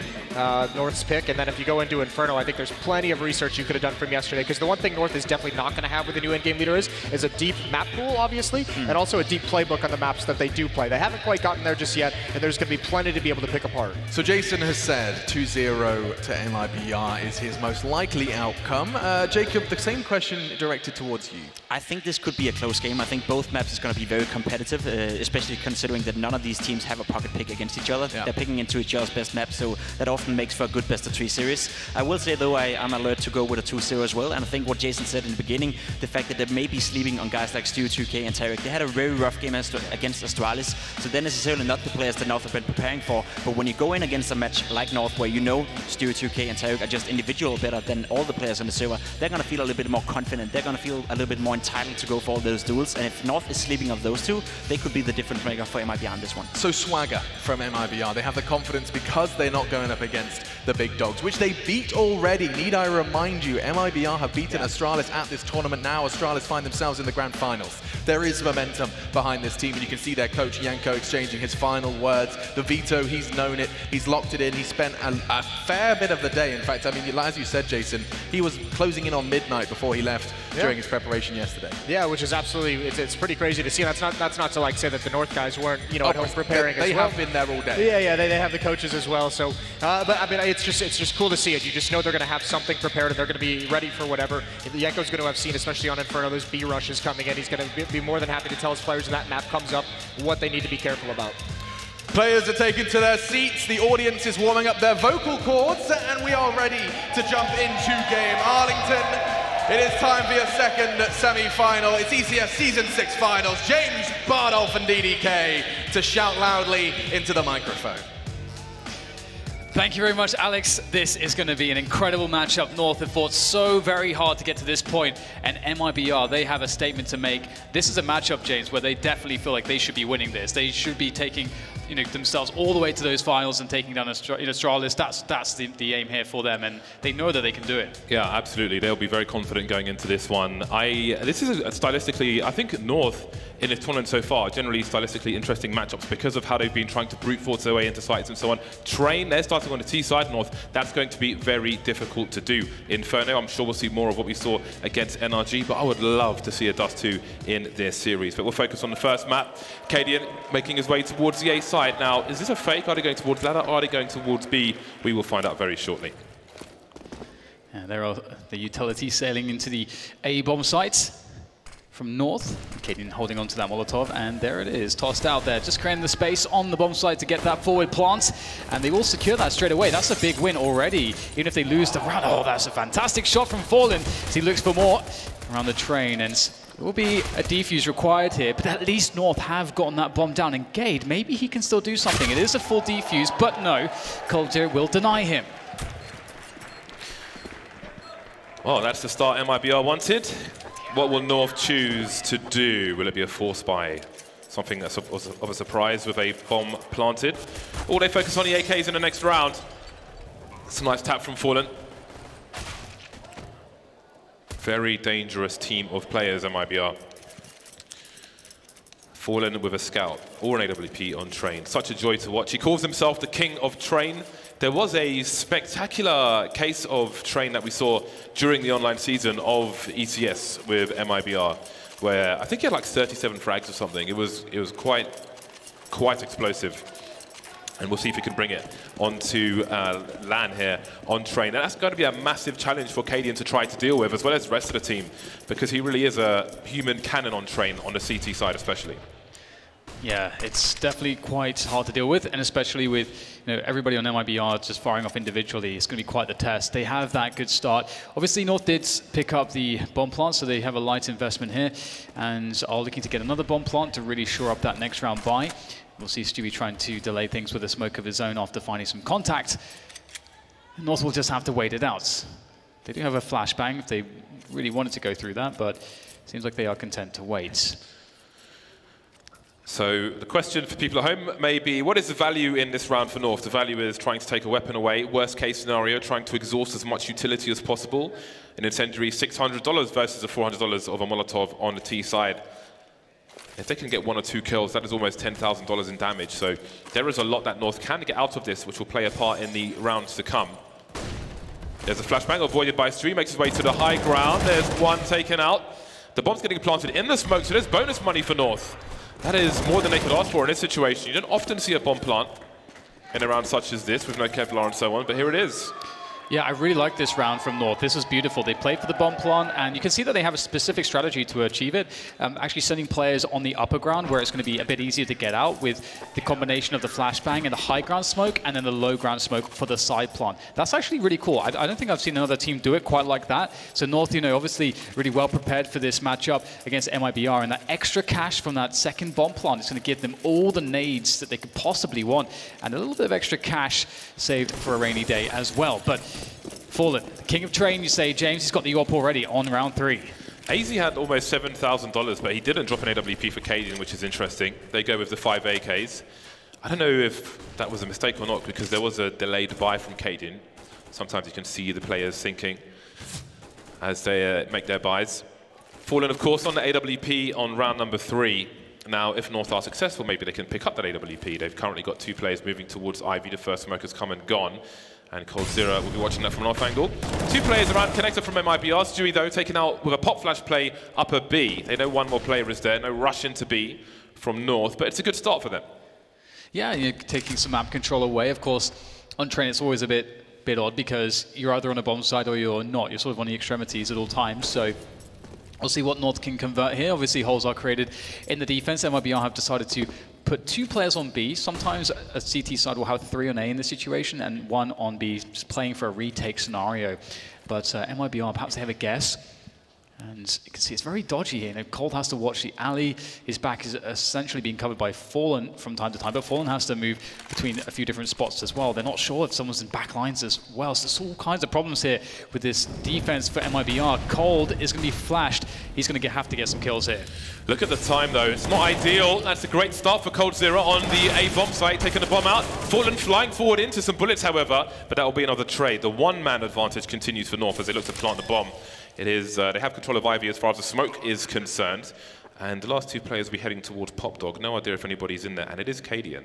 North's pick, and then if you go into Inferno, I think there's plenty of research you could have done from yesterday, because the one thing North is definitely not going to have with the new endgame leader is a deep map pool, obviously, and also a deep playbook on the maps that they do play. They haven't quite gotten there just yet, and there's going to be plenty to be able to pick apart. So Jason has said 2-0 to MIBR is his most likely outcome. Jacob, the same question directed towards you. I think this could be a close game. I think both maps is going to be very competitive, especially considering that none of these teams have a pocket pick against each other. Yeah. They're picking into each other's best map, so that often makes for a good best-of-3 series. I will say, though, I'm alert to go with a 2-0 as well, and I think what Jason said in the beginning, the fact that they may be sleeping on guys like Stu, 2K, and Tarek, they had a very rough game against Astralis, so they're necessarily not the players that North have been preparing for. But when you go in against a match like North, where you know Stu, 2K, and Tarek are just individual better than all the players on the server, they're going to feel a little bit more confident. They're going to feel a little bit more entitled to go for all those duels, and if North is sleeping of those two, they could be the difference maker for MIBR on this one. So swagger from MIBR, they have the confidence because they're not going up against the big dogs, which they beat already. Need I remind you, MIBR have beaten Astralis at this tournament. Now Astralis find themselves in the grand finals. There is momentum behind this team, and you can see their coach Yanko exchanging his final words. The veto, he's known it, he's locked it in, he spent a fair bit of the day. In fact, I mean, as you said, Jason, he was closing in on midnight before he left during his preparation yesterday. Yeah, which is absolutely, it's pretty crazy to see. That's not to like say that the North guys weren't, you know, at home preparing they as well. Have been there all day. Yeah, they have the coaches as well. So, but I mean, it's just cool to see it. You just know they're going to have something prepared and they're going to be ready for whatever. Yanko's going to have seen, especially on Inferno, those B rushes coming in. He's going to be more than happy to tell his players when that map comes up what they need to be careful about. Players are taken to their seats, the audience is warming up their vocal cords, and we are ready to jump into game. Arlington, it is time for your second semi-final. It's ECS Season 6 Finals. James, Bardolph, and DDK to shout loudly into the microphone. Thank you very much, Alex. This is going to be an incredible matchup. North have fought so very hard to get to this point, and MIBR, they have a statement to make. This is a matchup, James, where they definitely feel like they should be winning this. They should be taking, you know, themselves all the way to those finals and taking down Astralis. That's the aim here for them, and they know that they can do it. Yeah, absolutely. They'll be very confident going into this one. This is stylistically, I think North in this tournament so far, generally stylistically interesting matchups because of how they've been trying to brute force their way into sites and so on. Train, they're starting on the T side. North, that's going to be very difficult to do. Inferno, I'm sure we'll see more of what we saw against NRG, but I would love to see a Dust 2 in this series. But we'll focus on the first map. Cadian making his way towards the A side. Now, is this a fake? Are they going towards ladder? Are they going towards B? We will find out very shortly. Yeah, there are the utilities sailing into the A bomb site from North. Cadian holding on to that Molotov, and there it is, tossed out there, just creating the space on the bomb site to get that forward plant, and they will secure that straight away. That's a big win already, even if they lose the round. Oh, that's a fantastic shot from Fallen as he looks for more around the train, and there will be a defuse required here, but at least North have gotten that bomb down, and Gade, maybe he can still do something. It is a full defuse, but no, Culture will deny him. Well, that's the start MIBR wanted. What will North choose to do? Will it be a force buy? Something that's of a surprise with a bomb planted. Or they focus on the AKs in the next round. It's a nice tap from Fallen. Very dangerous team of players, MIBR. Fallen with a scout or an AWP on Train. Such a joy to watch. He calls himself the king of Train. There was a spectacular case of Train that we saw during the online season of ECS with MIBR, where I think he had like 37 frags or something. It was quite explosive. And we'll see if he can bring it onto LAN here on Train. And that's going to be a massive challenge for Cadian to try to deal with, as well as the rest of the team, because he really is a human cannon on Train, on the CT side especially. Yeah, it's definitely quite hard to deal with, and especially with everybody on MIBR just firing off individually. It's going to be quite the test. They have that good start. Obviously, North did pick up the bomb plant, so they have a light investment here, and are looking to get another bomb plant to really shore up that next round buy. We'll see Stewie trying to delay things with a smoke of his own after finding some contact. North will just have to wait it out. They do have a flashbang if they really wanted to go through that, but it seems like they are content to wait. So the question for people at home may be, what is the value in this round for North? The value is trying to take a weapon away. Worst case scenario, trying to exhaust as much utility as possible. An incendiary $600 versus a $400 of a Molotov on the T side. If they can get 1 or 2 kills, that is almost $10,000 in damage. So there is a lot that North can get out of this, which will play a part in the rounds to come. There's a flashbang avoided by Stream, makes his way to the high ground. There's one taken out. The bomb's getting planted in the smoke, so there's bonus money for North. That is more than they could ask for in this situation. You don't often see a bomb plant in a round such as this with no Kevlar and so on, but here it is. Yeah, I really like this round from North. This was beautiful. They played for the bomb plant, and you can see that they have a specific strategy to achieve it. Actually sending players on the upper ground where it's going to be a bit easier to get out with the combination of the flashbang and the high ground smoke, and then the low ground smoke for the side plant. That's actually really cool. I don't think I've seen another team do it quite like that. So North, you know, obviously really well prepared for this matchup against MIBR, and that extra cash from that second bomb plant is going to give them all the nades that they could possibly want, and a little bit of extra cash saved for a rainy day as well. But Fallen, king of train, you say, James, he's got the AWP already on round 3. AZ had almost $7,000, but he didn't drop an AWP for Cadian, which is interesting. They go with the 5 AKs. I don't know if that was a mistake or not, because there was a delayed buy from Cadian. Sometimes you can see the players thinking as they make their buys. Fallen, of course, on the AWP on round number 3. Now, if North are successful, maybe they can pick up that AWP. They've currently got 2 players moving towards Ivy. The first smoke has come and gone. And coldzera will be watching that from an off angle. 2 players around connector from MIBR. Stewie, though, taken out with a pop flash play upper B. They know 1 more player is there. No rush into B from North, but it's a good start for them. Yeah, you're taking some map control away. Of course, on train, it's always a bit odd because you're either on a bomb side or you're not. You're sort of on the extremities at all times. So we'll see what North can convert here. Obviously, holes are created in the defense. MIBR have decided to put 2 players on B. Sometimes a CT side will have 3 on A in this situation and 1 on B, just playing for a retake scenario. But MIBR, perhaps they have a guess. And you can see it's very dodgy here. You know, Cold has to watch the alley. His back is essentially being covered by Fallen from time to time, but Fallen has to move between a few different spots as well. They're not sure if someone's in back lines as well. So there's all kinds of problems here with this defense for MIBR. Cold is going to be flashed. He's going to have to get some kills here. Look at the time, though. It's not ideal. That's a great start for coldzera on the A bomb site, taking the bomb out. Fallen flying forward into some bullets, however, but that will be another trade. The 1-man advantage continues for North as they look to plant the bomb. It is, they have control of Ivy as far as the smoke is concerned. And the last 2 players will be heading towards Pop Dog. No idea if anybody's in there, and it is Cadian.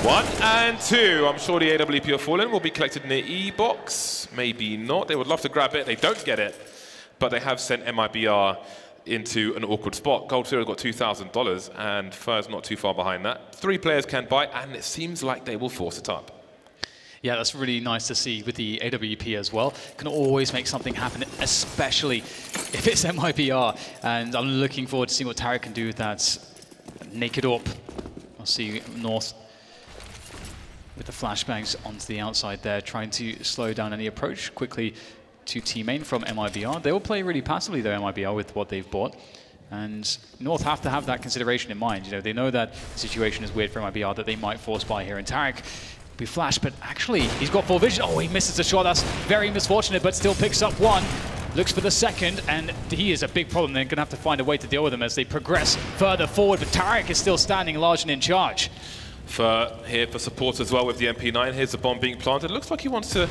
1 and 2. I'm sure the AWP of Fallen will be collected in the E box. Maybe not. They would love to grab it. They don't get it. But they have sent MIBR into an awkward spot. coldzera got $2,000, and Fur's not too far behind that. 3 players can buy, and it seems like they will force it up. Yeah, that's really nice to see with the AWP as well. Can always make something happen, especially if it's MIBR. And I'm looking forward to seeing what Tarek can do with that naked AWP. I'll see North with the flashbangs onto the outside there, trying to slow down any approach quickly to T-main from MIBR. They will play really passively, though, MIBR, with what they've bought. And North have to have that consideration in mind. You know, they know that the situation is weird for MIBR, that they might force buy here. And Tarek be flashed, but actually he's got full vision. Oh, he misses the shot. That's very misfortunate, but still picks up 1. Looks for the second, and he is a big problem. They're going to have to find a way to deal with him as they progress further forward, but Tarek is still standing large and in charge. Here for support as well with the MP9. Here's the bomb being planted. Looks like he wants to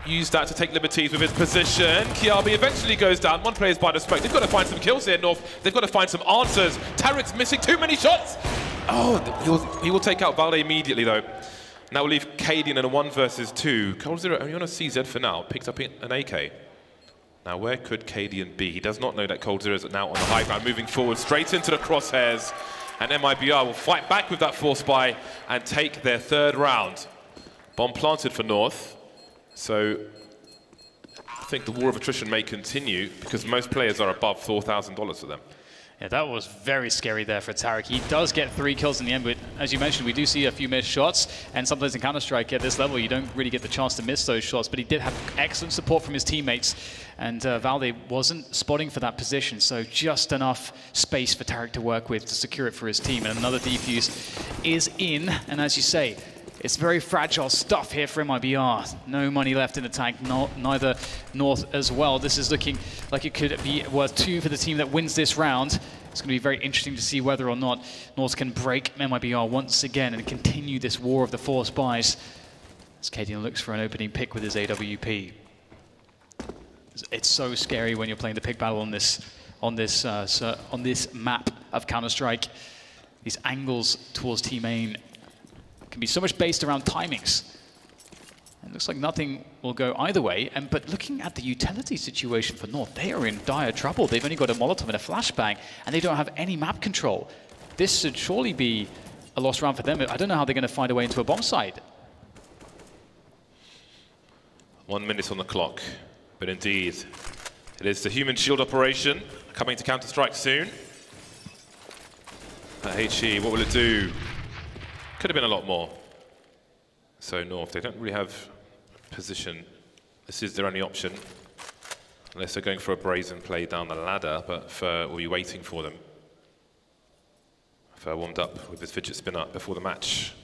use that to take liberties with his position. Kiabi eventually goes down. 1 player's by the smoke. They've got to find some kills here, North. They've got to find some answers. Tarek's missing too many shots. Oh, he will take out Valde immediately, though. Now we'll leave Cadian in a 1 versus 2. coldzera only on a CZ for now. Picks up an AK. Now where could Cadian be? He does not know that coldzera is now on the high ground, moving forward straight into the crosshairs. And MIBR will fight back with that force buy and take their 3rd round. Bomb planted for North. So I think the war of attrition may continue because most players are above $4,000 for them. Yeah, that was very scary there for Tarek. He does get 3 kills in the end, but as you mentioned, we do see a few missed shots, and sometimes in Counter-Strike at this level, you don't really get the chance to miss those shots, but he did have excellent support from his teammates, and Valde wasn't spotting for that position, so just enough space for Tarek to work with to secure it for his team, and another defuse is in, and as you say, it's very fragile stuff here for MIBR. No money left in the tank, neither North as well. This is looking like it could be worth 2 for the team that wins this round. It's going to be very interesting to see whether or not North can break MIBR once again and continue this war of the force buys. As Cadian looks for an opening pick with his AWP. It's so scary when you're playing the pick battle on this map of Counter-Strike. These angles towards T-main can be so much based around timings. It looks like nothing will go either way. But looking at the utility situation for North, they are in dire trouble. They've only got a Molotov and a flashbang, and they don't have any map control. This should surely be a lost round for them. I don't know how they're going to find a way into a bomb site. 1 minute on the clock. But indeed, it is the human shield operation coming to Counter-Strike soon. HE, what will it do? Could have been a lot more. So North, they don't really have position. This is their only option. Unless they're going for a brazen play down the ladder, but Fer will be waiting for them. Fer warmed up with his fidget spinner before the match.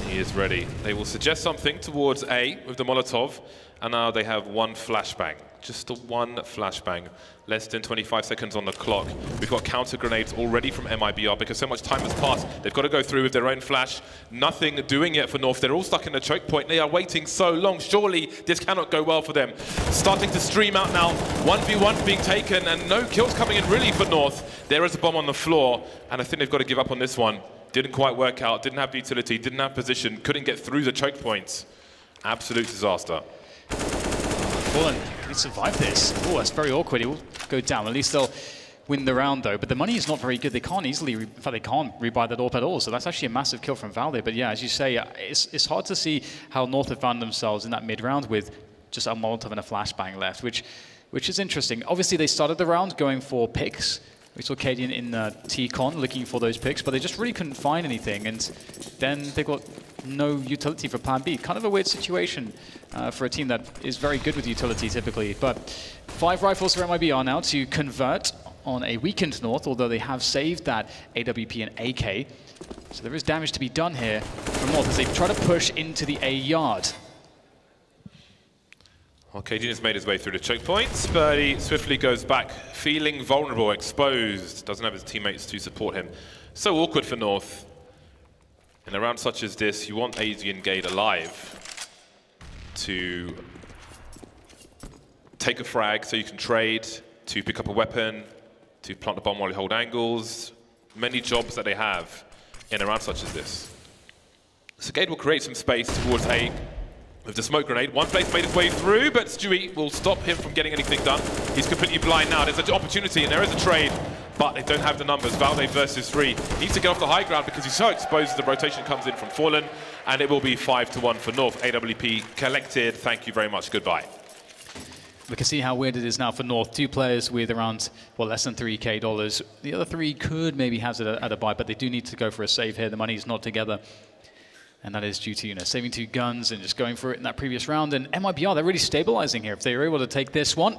He is ready. They will suggest something towards A with the Molotov, and now they have one flashbang. Just the one flashbang. Less than 25 seconds on the clock. We've got counter grenades already from MIBR because so much time has passed. They've got to go through with their own flash. Nothing doing yet for North. They're all stuck in the choke point. They are waiting so long. Surely this cannot go well for them. Starting to stream out now. 1v1 being taken and no kills coming in really for North. There is a bomb on the floor and I think they've got to give up on this one. Didn't quite work out. Didn't have the utility. Didn't have position. Couldn't get through the choke points. Absolute disaster. Fallen, can he survive this? Oh, that's very awkward. He will go down. At least they'll win the round, though. But the money is not very good. They can't easily, in fact, they can't rebuy that AWP at all. So that's actually a massive kill from Valde. But yeah, as you say, it's hard to see how North have found themselves in that mid-round with just a Molotov and a flashbang left, which is interesting. Obviously, they started the round going for picks. We saw Cadian in T-Con looking for those picks, but they just really couldn't find anything. And then they got no utility for Plan B. Kind of a weird situation for a team that is very good with utility typically. But 5 rifles for MIBR now to convert on a weakened North, although they have saved that AWP and AK. So there is damage to be done here from North as they try to push into the A yard. Well, Cadian has made his way through the choke points, but he swiftly goes back, feeling vulnerable, exposed, doesn't have his teammates to support him. So awkward for North. In a round such as this, you want AZ and Gade alive to take a frag so you can trade, to pick up a weapon, to plant the bomb while you hold angles. Many jobs that they have in a round such as this. So Gade will create some space towards A with the smoke grenade. One place made his way through, but Stewie will stop him from getting anything done. He's completely blind now. There's an opportunity and there is a trade, but they don't have the numbers. Valde versus 3. Needs to get off the high ground because he's so exposed. The rotation comes in from Fallen, and it will be 5-1 for North. AWP collected. Thank you very much. Goodbye. We can see how weird it is now for North. 2 players with around, well, less than $3K. The other 3 could maybe have it at a buy, but they do need to go for a save here. The money's not together. And that is due to, saving 2 guns and just going for it in that previous round. And MIBR, they're really stabilizing here. If they were able to take this one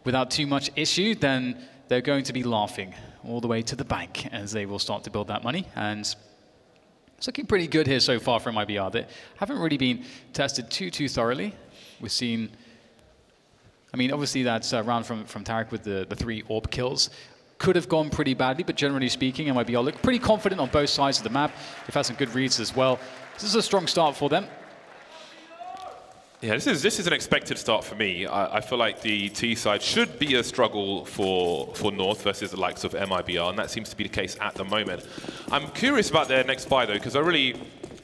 without too much issue, then they're going to be laughing all the way to the bank as they will start to build that money. And it's looking pretty good here so far for MIBR. They haven't really been tested too thoroughly. We've seen, I mean, obviously that round from Tarek with the 3 AWP kills could have gone pretty badly, but generally speaking, MIBR look pretty confident on both sides of the map. They've had some good reads as well. This is a strong start for them. Yeah, this is an expected start for me. I feel like the T side should be a struggle for North versus the likes of MIBR, and that seems to be the case at the moment. I'm curious about their next buy, though, because I really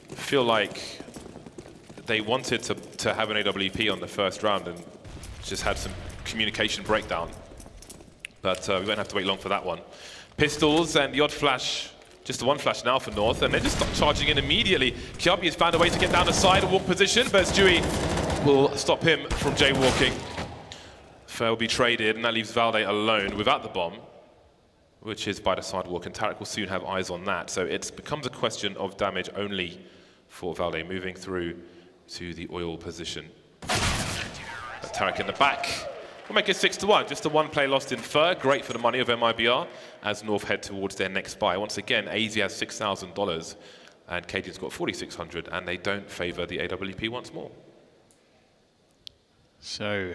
feel like they wanted to have an AWP on the first round and just had some communication breakdown. But we won't have to wait long for that one. Pistols and the odd flash. Just the one flash now for North, and they just start charging in immediately. Kiabi has found a way to get down the sidewalk position, but Stewie will stop him from jaywalking. Fer will be traded, and that leaves Valde alone without the bomb, which is by the sidewalk, and Tarek will soon have eyes on that. So it becomes a question of damage only for Valde, moving through to the oil position. But Tarek in the back. We'll make it 6-1. Just the 1 play lost in Fer. Great for the money of MIBR as North head towards their next buy. Once again, AZ has $6,000 and Cadian's got $4,600, and they don't favor the AWP once more. So,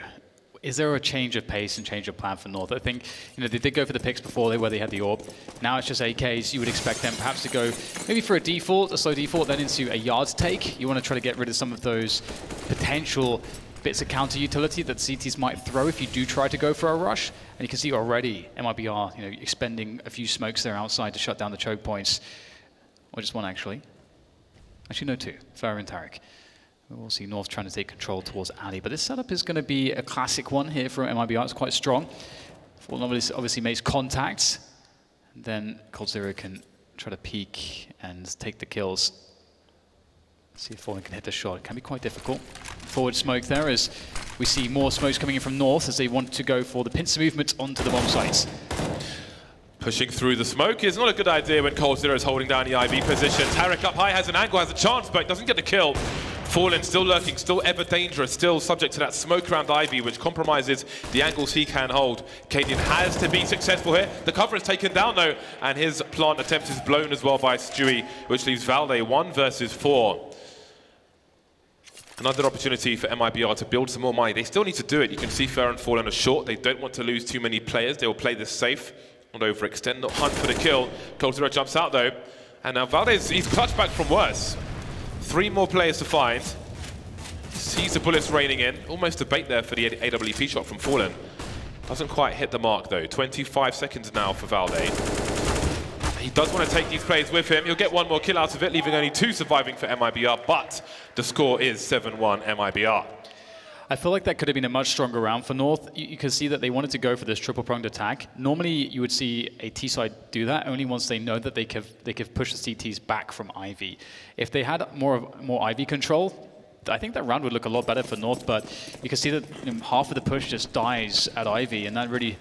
is there a change of pace and change of plan for North? I think, they did go for the picks before where they had the AWP. Now it's just AKs. You would expect them perhaps to go maybe for a slow default, then into a yards take. You want to try to get rid of some of those potential bits of counter utility that CTs might throw if you do try to go for a rush. And you can see already MIBR, expending a few smokes there outside to shut down the choke points. Or just one, actually. Actually, no, 2. Fer and Tarek. We'll see North trying to take control towards Ali. But this setup is going to be a classic one here for MIBR. It's quite strong. Fallen obviously makes contact. And then Cold Zero can try to peek and take the kills. See if Fallen can hit the shot. It can be quite difficult. Forward smoke there as we see more smokes coming in from North as they want to go for the pincer movement onto the bomb sites. Pushing through the smoke is not a good idea when coldzera is holding down the IV position. Tarek up high has an angle, has a chance, but doesn't get the kill. Fallen still lurking, still ever dangerous, still subject to that smoke around Ivy, which compromises the angles he can hold. Cadian has to be successful here. The cover is taken down though, and his plant attempt is blown as well by Stewie, which leaves Valde 1 versus 4. Another opportunity for MIBR to build some more money. They still need to do it. You can see Fer and Fallen are short. They don't want to lose too many players. They will play this safe, not overextend, not hunt for the kill. coldzera jumps out though, and now Valde's, he's clutched back from worse. 3 more players to find. Sees the bullets raining in. Almost a bait there for the AWP shot from Fallen. Doesn't quite hit the mark though. 25 seconds now for Valde. He does want to take these players with him. He'll get 1 more kill out of it, leaving only 2 surviving for MIBR, but the score is 7-1 MIBR. I feel like that could have been a much stronger round for North. You can see that they wanted to go for this triple-pronged attack. Normally, you would see a T-side do that only once they know that they could push the CTs back from Ivy. If they had more Ivy control, I think that round would look a lot better for North, but you can see that half of the push just dies at Ivy, and that really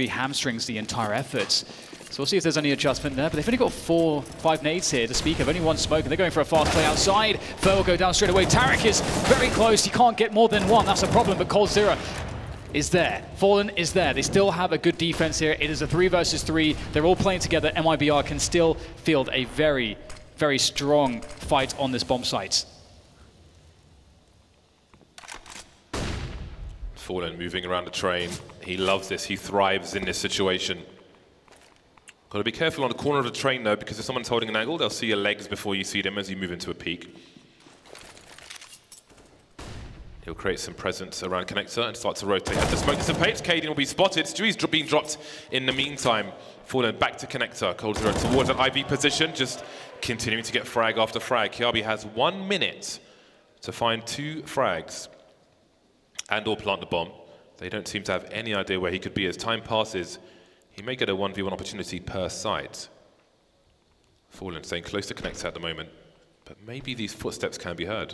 hamstrings the entire efforts. So we'll see if there's any adjustment there, but they've only got 5 nades here to speak of, only 1 smoke, and they're going for a fast play outside. Fer will go down straight away. Tarek is very close. He can't get more than 1. That's a problem, but coldzera is there. Fallen is there. They still have a good defense here. It is a 3 versus 3. They're all playing together. MIBR can still field a very, very strong fight on this bomb site. Fallen moving around the train. He loves this. He thrives in this situation. Got to be careful on the corner of the train though, because if someone's holding an angle, they'll see your legs before you see them as you move into a peak. He'll create some presence around connector and start to rotate. As the smoke dissipates, Cadian will be spotted. Stewie's being dropped in the meantime. Fallen back to connector. coldzera towards an IV position, just continuing to get frag after frag. Kiabi has 1 minute to find 2 frags and or plant the bomb. They don't seem to have any idea where he could be. As time passes, he may get a 1v1 opportunity per site. Fallen staying close to connector at the moment, but maybe these footsteps can be heard.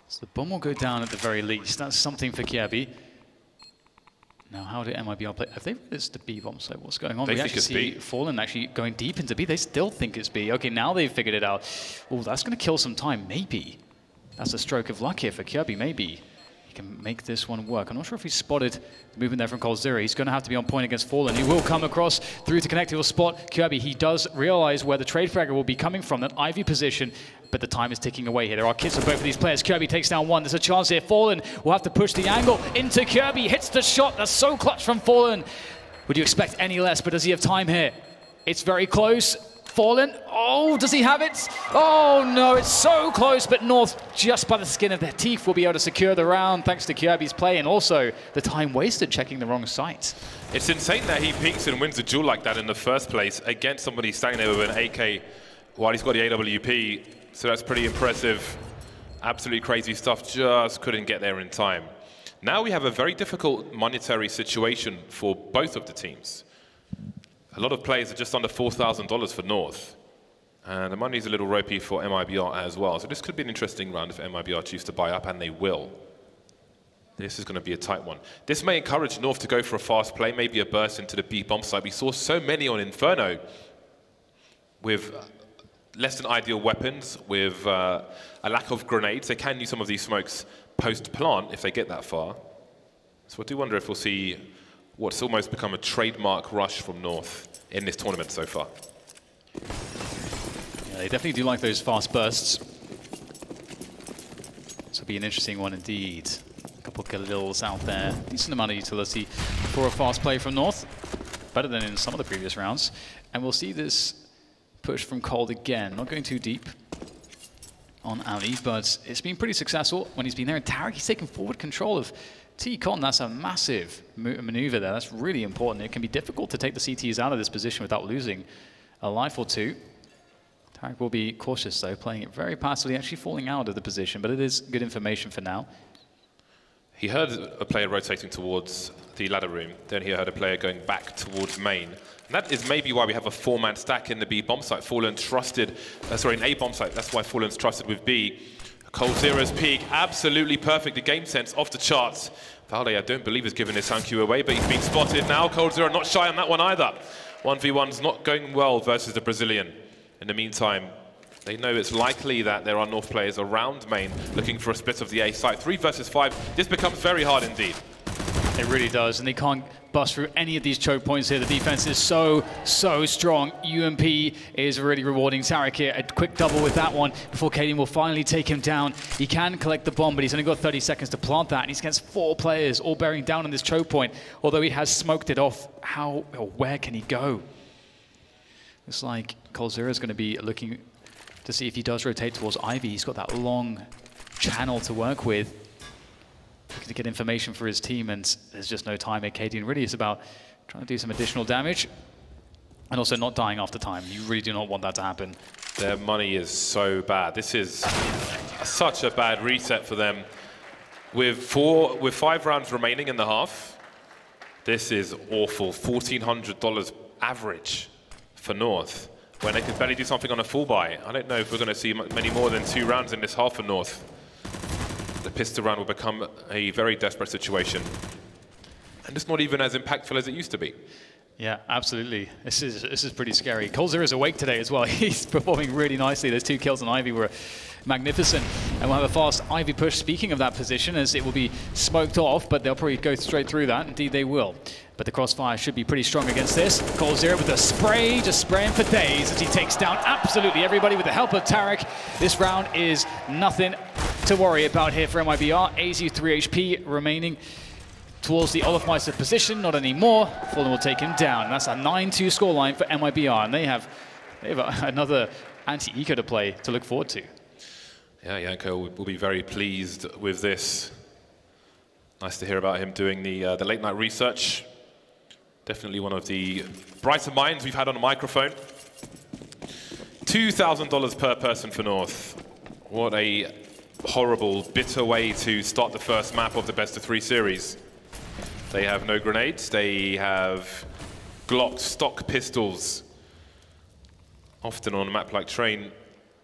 So the bomb will go down at the very least. That's something for Kiabi. Now, how did MIBR play? Have they realized the B bomb site? What's going on? They we actually see Fallen actually going deep into B. They still think it's B. Okay, now they've figured it out. Oh, that's going to kill some time. Maybe. That's a stroke of luck here for Kiabi. Maybe he can make this one work. I'm not sure if he spotted the movement there from coldzera. He's going to have to be on point against Fallen. He will come across through to connect. He will spot Kiabi. He does realize where the trade fragger will be coming from, that Ivy position, but the time is ticking away here. There are kits for both of these players. Kiabi takes down 1. There's a chance here. Fallen will have to push the angle into Kiabi. Hits the shot. That's so clutch from Fallen. Would you expect any less, but does he have time here? It's very close. Fallen. Oh, does he have it? Oh, no, it's so close, but North, just by the skin of their teeth, will be able to secure the round thanks to Kiabi's play and also the time wasted checking the wrong site. It's insane that he peeks and wins a duel like that in the first place against somebody standing there with an AK while he's got the AWP. So that's pretty impressive. Absolutely crazy stuff, just couldn't get there in time. Now we have a very difficult monetary situation for both of the teams. A lot of players are just under $4,000 for North. And the money's a little ropey for MIBR as well. So this could be an interesting round if MIBR choose to buy up, and they will. This is going to be a tight one. This may encourage North to go for a fast play, maybe a burst into the B bomb site. We saw so many on Inferno with less than ideal weapons, with a lack of grenades. They can use some of these smokes post-plant if they get that far. So I do wonder if we'll see what's almost become a trademark rush from North in this tournament so far. Yeah, they definitely do like those fast bursts. This will be an interesting one indeed. A couple of Galils out there. Decent amount of utility for a fast play from North. Better than in some of the previous rounds. And we'll see this push from Cold again. Not going too deep on Ali, but it's been pretty successful when he's been there. And Tarek, he's taken forward control of T-Con. That's a massive maneuver there. That's really important. It can be difficult to take the CTs out of this position without losing a life or 2. Tarek will be cautious, though, playing it very passively, actually falling out of the position, but it is good information for now. He heard a player rotating towards the ladder room. Then he heard a player going back towards main. And that is maybe why we have a 4-man stack in the B bomb site. Fallen trusted, sorry, an A bomb site. That's why Fallen's trusted with B. coldzera's peak, absolutely perfect. The game sense off the charts. Valde, I don't believe, has given his sound cue away, but he's been spotted now. coldzera not shy on that one either. 1v1's not going well versus the Brazilian. In the meantime, they know it's likely that there are North players around main looking for a split of the A site. 3 versus 5, this becomes very hard indeed. It really does, and they can't bust through any of these choke points here. The defense is so strong. UMP is really rewarding Tarek here. A quick double with that one before Cadian will finally take him down. He can collect the bomb, but he's only got 30 seconds to plant that, and he's against 4 players, all bearing down on this choke point. Although he has smoked it off, how or where can he go? Looks like coldzera is going to be looking to see if he does rotate towards Ivy. He's got that long channel to work with to get information for his team, and there's just no time here. Cadian really is about trying to do some additional damage and also not dying after time. You really do not want that to happen. Their money is so bad. This is such a bad reset for them. With 5 rounds remaining in the half, this is awful. $1,400 average for North, when they could barely do something on a full buy. I don't know if we're going to see many more than 2 rounds in this half for North. The pistol round will become a very desperate situation. And it's not even as impactful as it used to be. Yeah, absolutely. This is pretty scary. coldzera is awake today as well. He's performing really nicely. Those 2 kills on Ivy were magnificent. And we'll have a fast Ivy push, speaking of that position, as it will be smoked off, but they'll probably go straight through that. Indeed, they will. But the crossfire should be pretty strong against this. coldzera with a spray, just spraying for days as he takes down absolutely everybody with the help of Tarek. This round is nothing to worry about here for MIBR. AZU 3 HP remaining towards the Olafmeister position, not anymore. Fallen will take him down. And that's a 9-2 scoreline for MIBR, and they have another anti-eco to play to look forward to. Yeah, Janko will be very pleased with this. Nice to hear about him doing the late night research. Definitely one of the brighter minds we've had on a microphone. $2,000 per person for North. What a horrible, bitter way to start the first map of the best-of-3 series. They have no grenades. They have Glock stock pistols. Often on a map like Train,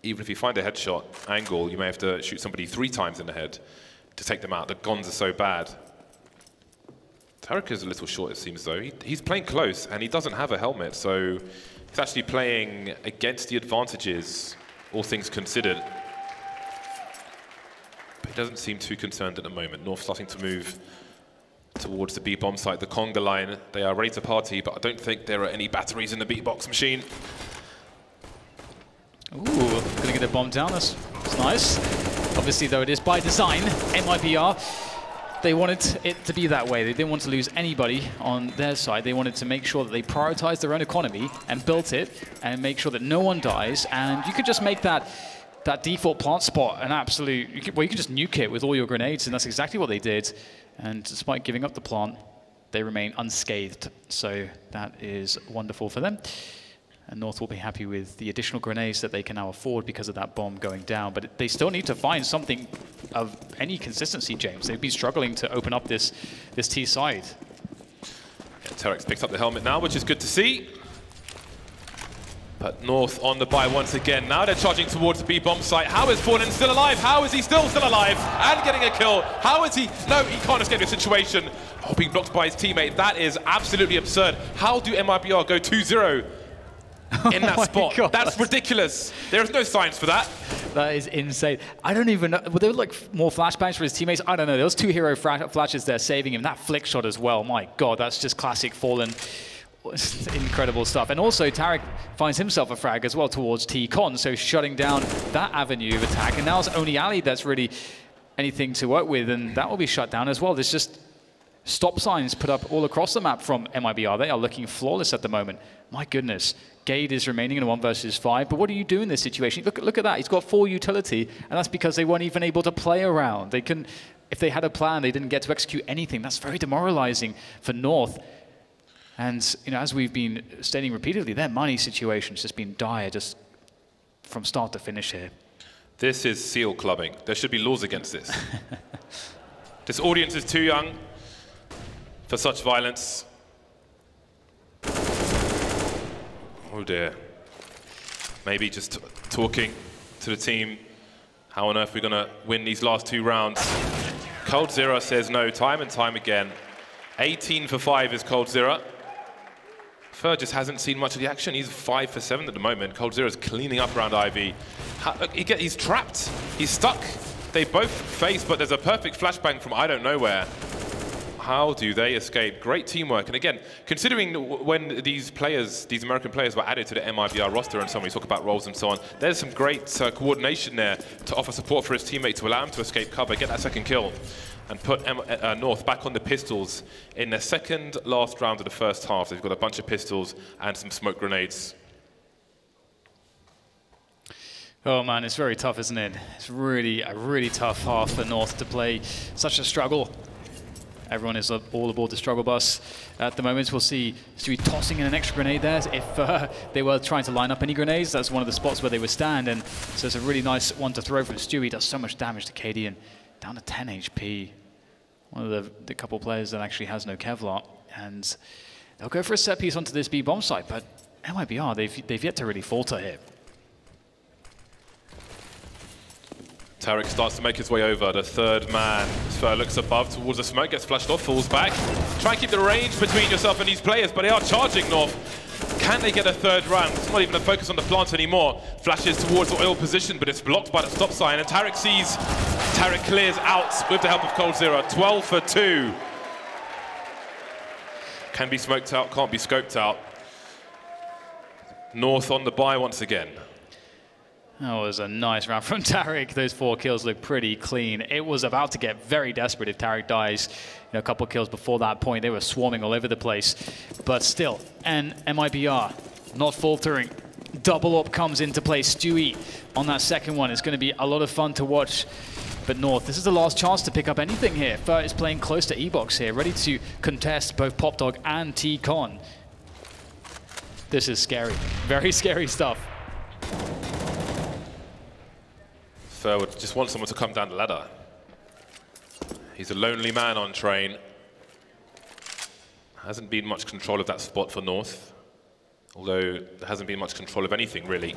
even if you find a headshot angle, you may have to shoot somebody 3 times in the head to take them out. The guns are so bad. Tarek is a little short, it seems, though. He's playing close, and he doesn't have a helmet, so he's actually playing against the advantages, all things considered. But he doesn't seem too concerned at the moment. North starting to move towards the B bomb site, the conga line. They are ready to party, but I don't think there are any batteries in the beatbox machine. Ooh, gonna get the bomb down. That's nice. Obviously, though, it is by design. MIBR, they wanted it to be that way. They didn't want to lose anybody on their side. They wanted to make sure that they prioritized their own economy and built it and make sure that no one dies. And you could just make that default plant spot an absolute... you could just nuke it with all your grenades, and that's exactly what they did. And despite giving up the plant, they remain unscathed. So that is wonderful for them. And North will be happy with the additional grenades that they can now afford because of that bomb going down. But they still need to find something of any consistency, James. They've been struggling to open up this T side. Yeah, Tarek's picked up the helmet now, which is good to see. But North on the buy once again. Now they're charging towards the B bomb site. How is Fallen still alive? How is he still alive and getting a kill? How is he? No, he can't escape the situation. Oh, being blocked by his teammate. That is absolutely absurd. How do MIBR go 2-0? In that spot. God, that's ridiculous. There's no science for that. That is insane. I don't even know. Were there like more flashbangs for his teammates? I don't know. There was 2 hero flashes there saving him. That flick shot as well. My God, that's just classic Fallen. Incredible stuff. And also Tarek finds himself a frag as well towards T-Con, so shutting down that avenue of attack. And now it's only Ali that's really anything to work with, and that will be shut down as well. There's just stop signs put up all across the map from MIBR. They are looking flawless at the moment. My goodness. Gade is remaining in a 1 versus 5, but what do you do in this situation? Look at that. He's got 4 utility, and that's because they weren't even able to play around. They couldn't, if they had a plan, they didn't get to execute anything. That's very demoralizing for North. And you know, as we've been stating repeatedly, their money situation's just been dire, just from start to finish here. This is seal clubbing. There should be laws against this. This audience is too young for such violence. Oh dear. Maybe just talking to the team. How on earth are we going to win these last 2 rounds? coldzera says no time and time again. 18 for 5 is coldzera. Fer just hasn't seen much of the action. He's 5 for 7 at the moment. coldzera's cleaning up around Ivy. He's trapped. He's stuck. They both face, but there's a perfect flashbang from I don't know where. How do they escape? Great teamwork. And again, considering when these players, these American players were added to the MIBR roster and so on, we talk about roles and so on, there's some great coordination there to offer support for his teammate to allow him to escape cover, get that second kill, and put North back on the pistols in the second last round of the first half. They've got a bunch of pistols and some smoke grenades. Oh man, it's very tough, isn't it? It's really a really tough half for North to play. Such a struggle. Everyone is all aboard the struggle bus at the moment. We'll see Stewie tossing in an extra grenade there. If they were trying to line up any grenades, that's one of the spots where they would stand. And so it's a really nice one to throw from Stewie. Does so much damage to KD and down to 10 HP. One of the couple players that actually has no Kevlar. And they'll go for a set piece onto this B bomb site, but MIBR, they've yet to really falter here. Tarek starts to make his way over, the third man. Fer looks above towards the smoke, gets flashed off, falls back. Try and keep the range between yourself and these players, but they are charging North. Can they get a third round? It's not even a focus on the plant anymore. Flashes towards the oil position, but it's blocked by the stop sign, and Tarek sees, Tarek clears out with the help of coldzera. 12 for 2. Can be smoked out, can't be scoped out. North on the buy once again. That was a nice round from Tarek. Those 4 kills look pretty clean. It was about to get very desperate if Tarek dies. A couple of kills before that point, they were swarming all over the place. But still, and MIBR not faltering. Double up comes into play. Stewie on that second one. It's going to be a lot of fun to watch. But North, this is the last chance to pick up anything here. Fer is playing close to E-Box here, ready to contest both Popdog and T-Con. This is scary. Very scary stuff. Fer would just want someone to come down the ladder. He's a lonely man on train. Hasn't been much control of that spot for North, although there hasn't been much control of anything, really.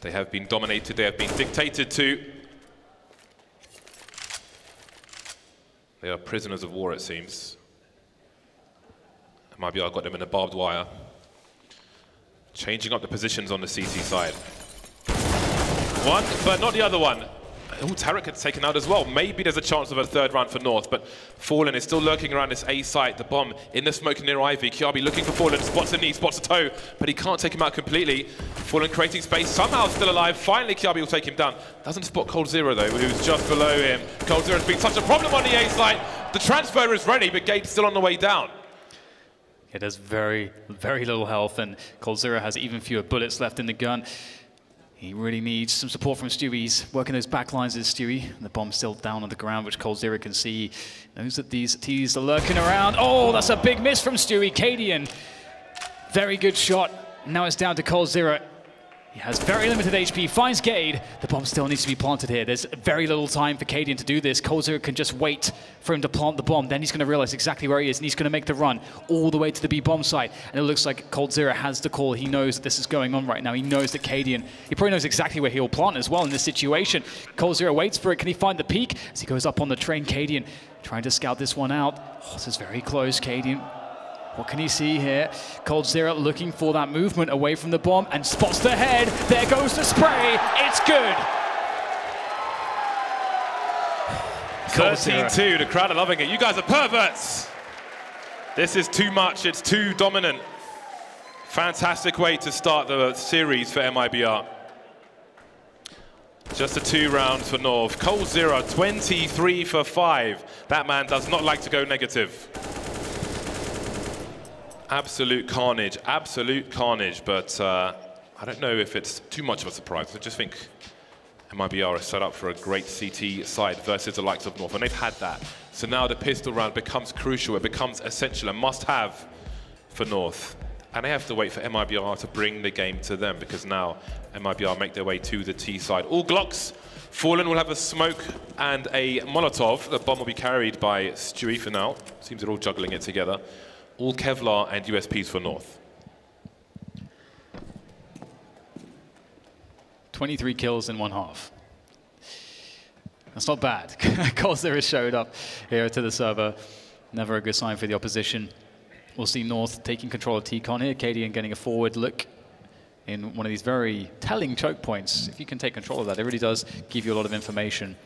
They have been dominated, they have been dictated to. They are prisoners of war, it seems. MIBR got them in a barbed wire. Changing up the positions on the CT side. One, but not the other one. Oh, Tarek gets taken out as well. Maybe there's a chance of a third round for North, but Fallen is still lurking around this A site. The bomb in the smoke near Ivy. Kiabi looking for Fallen, spots a knee, spots a toe, but he can't take him out completely. Fallen creating space, somehow still alive. Finally, Kiabi will take him down. Doesn't spot coldzera though, who's just below him. coldzera's been such a problem on the A site. The transfer is ready, but Gabe's still on the way down. It has very, very little health, and coldzera has even fewer bullets left in the gun. He really needs some support from Stewie. He's working those back lines with Stewie. The bomb's still down on the ground, which coldzera can see. Knows that these T's are lurking around. Oh, that's a big miss from Stewie. Cadian, very good shot. Now it's down to coldzera. He has very limited HP, finds Gade. The bomb still needs to be planted here. There's very little time for Cadian to do this. coldzera can just wait for him to plant the bomb. Then he's going to realize exactly where he is, and he's going to make the run all the way to the B bomb site. And it looks like coldzera has the call. He knows that this is going on right now. He knows that Cadian, he probably knows exactly where he'll plant as well in this situation. coldzera waits for it. Can he find the peak? As he goes up on the train, Cadian trying to scout this one out. Oh, this is very close, Cadian. What can he see here? coldzera looking for that movement away from the bomb and spots the head. There goes the spray. It's good. 13-2, the crowd are loving it. You guys are perverts. This is too much, it's too dominant. Fantastic way to start the series for MIBR. Just the 2 rounds for North. coldzera, 23 for 5. That man does not like to go negative. Absolute carnage, but I don't know if it's too much of a surprise. I just think MIBR is set up for a great CT side versus the likes of North, and they've had that. So now the pistol round becomes crucial, it becomes essential, a must-have for North. And they have to wait for MIBR to bring the game to them, because now MIBR make their way to the T side. All Glocks Fallen will have a smoke and a Molotov. The bomb will be carried by Stewie for now. Seems they're all juggling it together. All Kevlar and USPs for North. 23 kills in one half. That's not bad. coldzera showed up here to the server. Never a good sign for the opposition. We'll see North taking control of T-Con here. Cadian getting a forward look in one of these very telling choke points. If you can take control of that, it really does give you a lot of information.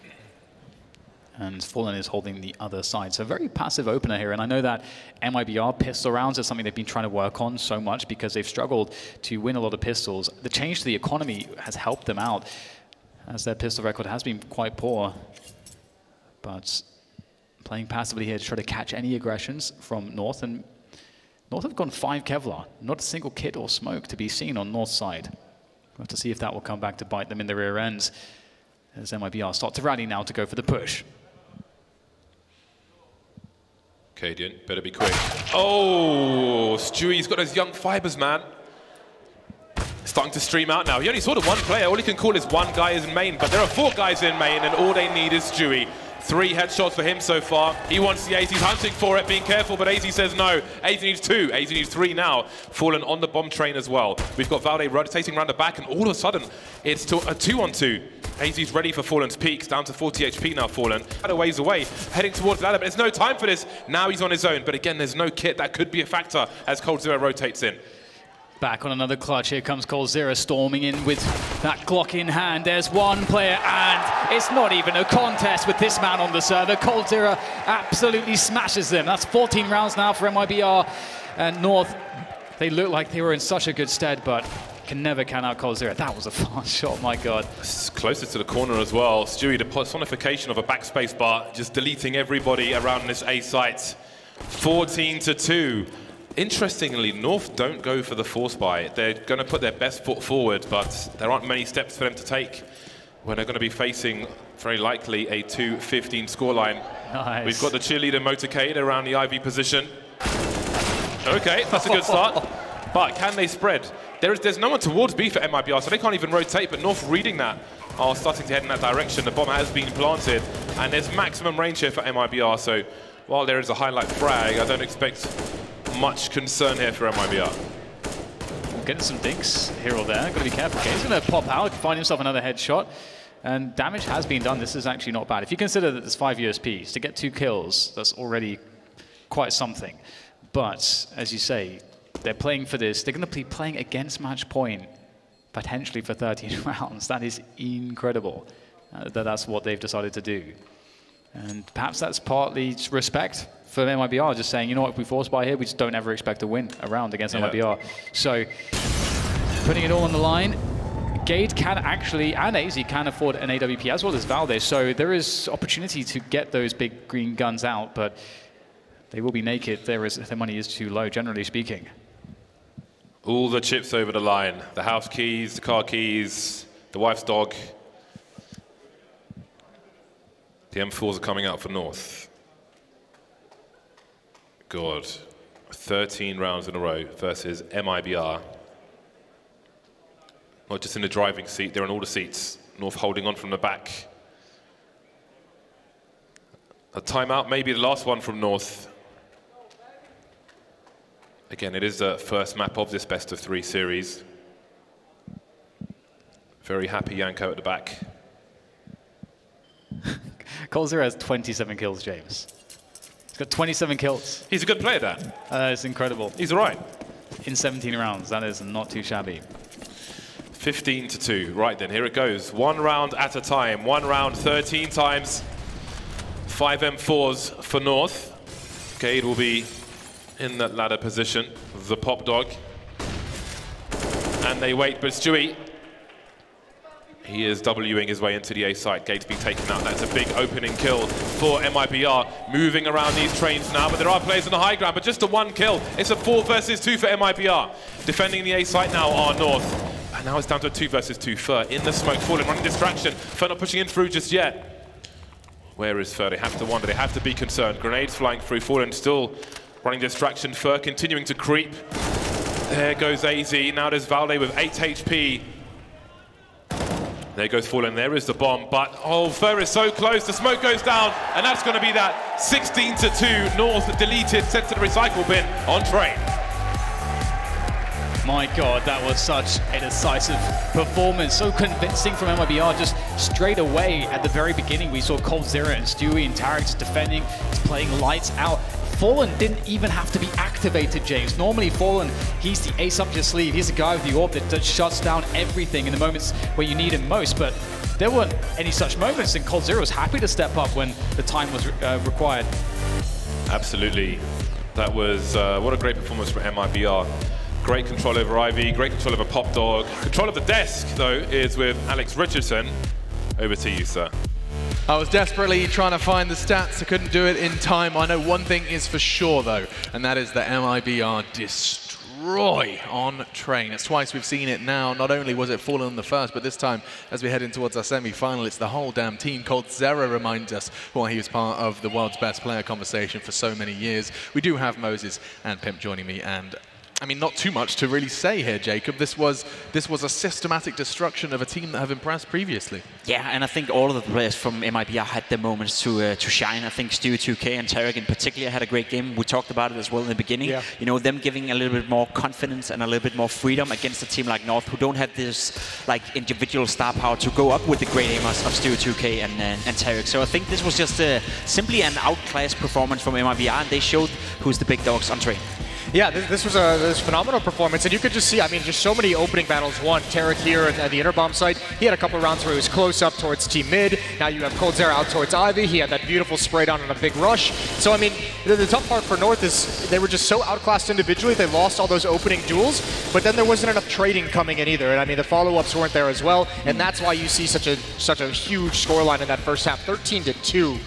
And Fallen is holding the other side. So a very passive opener here. And I know that MIBR pistol rounds is something they've been trying to work on so much because they've struggled to win a lot of pistols. The change to the economy has helped them out, as their pistol record has been quite poor. But playing passively here to try to catch any aggressions from North. And North have gone 5 Kevlar. Not a single kit or smoke to be seen on North's side. We'll have to see if that will come back to bite them in the rear ends as MIBR start to rally now to go for the push. Cadian, better be quick. Oh, Stewie's got those young fibers, man. Starting to stream out now. He only saw the one player. All he can call is one guy is in main, but there are 4 guys in main, and all they need is Stewie. 3 headshots for him so far. He wants the AZ. He's hunting for it, being careful, but AZ says no. AZ needs 2. AZ needs 3 now. Fallen on the bomb train as well. We've got Valde rotating around the back, and all of a sudden, it's a 2-on-2. AZ's ready for Fallen's peaks, down to 40 HP now, Fallen. A ways away, heading towards ladder, but there's no time for this. Now he's on his own, but again, there's no kit. That could be a factor as coldzera rotates in. Back on another clutch. Here comes coldzera storming in with that Glock in hand. There's one player, and it's not even a contest with this man on the server. coldzera absolutely smashes them. That's 14 rounds now for MIBR. And North, they look like they were in such a good stead, but can never count out coldzera. That was a fast shot, my God. It's closer to the corner as well. Stewie, the personification of a backspace bar, just deleting everybody around this A site. 14-2. Interestingly, North don't go for the force buy. They're going to put their best foot forward, but there aren't many steps for them to take when they're going to be facing, very likely, a 2-15 scoreline. Nice. We've got the cheerleader motorcade around the IV position. Okay, that's a good start. But can they spread? There's no one towards B for MIBR, so they can't even rotate, but North reading that are starting to head in that direction. The bomb has been planted, and there's maximum range here for MIBR, so while there is a highlight frag, I don't expect much concern here for MIBR. Getting some dinks here or there. Got to be careful. He's going to pop out, find himself another headshot, and damage has been done. This is actually not bad. If you consider that there's 5 USPs, to get 2 kills, that's already quite something. But, as you say, they're playing for this. They're going to be playing against match point, potentially for 13 rounds. That is incredible. That's what they've decided to do. And perhaps that's partly respect for MIBR, just saying, you know what, if we force buy here, we just don't ever expect to win a round against MIBR. So, putting it all on the line, Gade can actually, and AZ can afford an AWP as well as Valde, so there is opportunity to get those big green guns out, but they will be naked. Their money is too low, generally speaking. All the chips over the line. The house keys, the car keys, the wife's dog. The M4s are coming out for North. God, 13 rounds in a row versus MIBR. Not just in the driving seat, they're on all the seats. North holding on from the back. A timeout, maybe the last one from North. Again, it is the first map of this best-of-3 series. Very happy Yanko at the back. coldzera has 27 kills, James. He's got 27 kills. He's a good player, Dan. It's incredible. He's all right. In 17 rounds, that is not too shabby. 15-2. Right then, here it goes. 1 round at a time. 1 round 13 times. 5 M4s for North. Gade will be in that ladder position. The pop dog. And they wait, but Stewie, he is Wing his way into the A site. Gade's been taken out. That's a big opening kill for MIBR. Moving around these trains now, but there are players on the high ground, but just a 1 kill. It's a 4 versus 2 for MIBR. Defending the A site now are North. And now it's down to a 2 versus 2. Fur in the smoke, Fallen running distraction. Fur not pushing in through just yet. Where is Fur? They have to wonder, they have to be concerned. Grenades flying through, Fallen still running distraction. Fur continuing to creep. There goes AZ. Now there's Valde with 8 HP. There goes Fallen, there is the bomb, but oh, Fur is so close, the smoke goes down, and that's going to be that 16-2 North deleted, sent to the recycle bin on Train. My God, that was such a decisive performance, so convincing from MIBR. Just straight away at the very beginning, we saw coldzera and Stewie and Tarek just defending, just playing lights out. Fallen didn't even have to be activated, James. Normally Fallen, he's the ace up your sleeve. He's the guy with the orb that shuts down everything in the moments where you need him most. But there weren't any such moments, and coldzera was happy to step up when the time was required. Absolutely. That was, what a great performance from MIBR. Great control over Ivy, great control over Pop Dog. Control of the desk, though, is with Alex Richardson. Over to you, sir. I was desperately trying to find the stats. I couldn't do it in time. I know one thing is for sure, though, and that is that MIBR destroy on Train. It's twice we've seen it now. Not only was it Fallen on the first, but this time, as we head in towards our semi-final, it's the whole damn team. coldzera reminds us why he was part of the world's best player conversation for so many years. We do have Moses and Pimp joining me, and I mean, not too much to really say here, Jacob. This was a systematic destruction of a team that have impressed previously. Yeah, and I think all of the players from MIBR had their moments to shine. I think Stewie 2K and Tarek in particular had a great game. We talked about it as well in the beginning. Yeah. You know, them giving a little bit more confidence and a little bit more freedom against a team like North, who don't have this like individual star power to go up with the great aimers of Stewie 2K and Tarek. So I think this was just simply an outclassed performance from MIBR, and they showed who's the big dogs on Train. Yeah, this was a phenomenal performance, and you could just see, I mean, just so many opening battles won. Tarek here at the Interbomb site, he had a couple of rounds where he was close up towards Team Mid. Now you have coldzera out towards Ivy. He had that beautiful spray down on a big rush. So, I mean, the tough part for North is they were just so outclassed individually. They lost all those opening duels, but then there wasn't enough trading coming in either. And I mean, the follow-ups weren't there as well, and that's why you see such a huge scoreline in that first half, 13-2.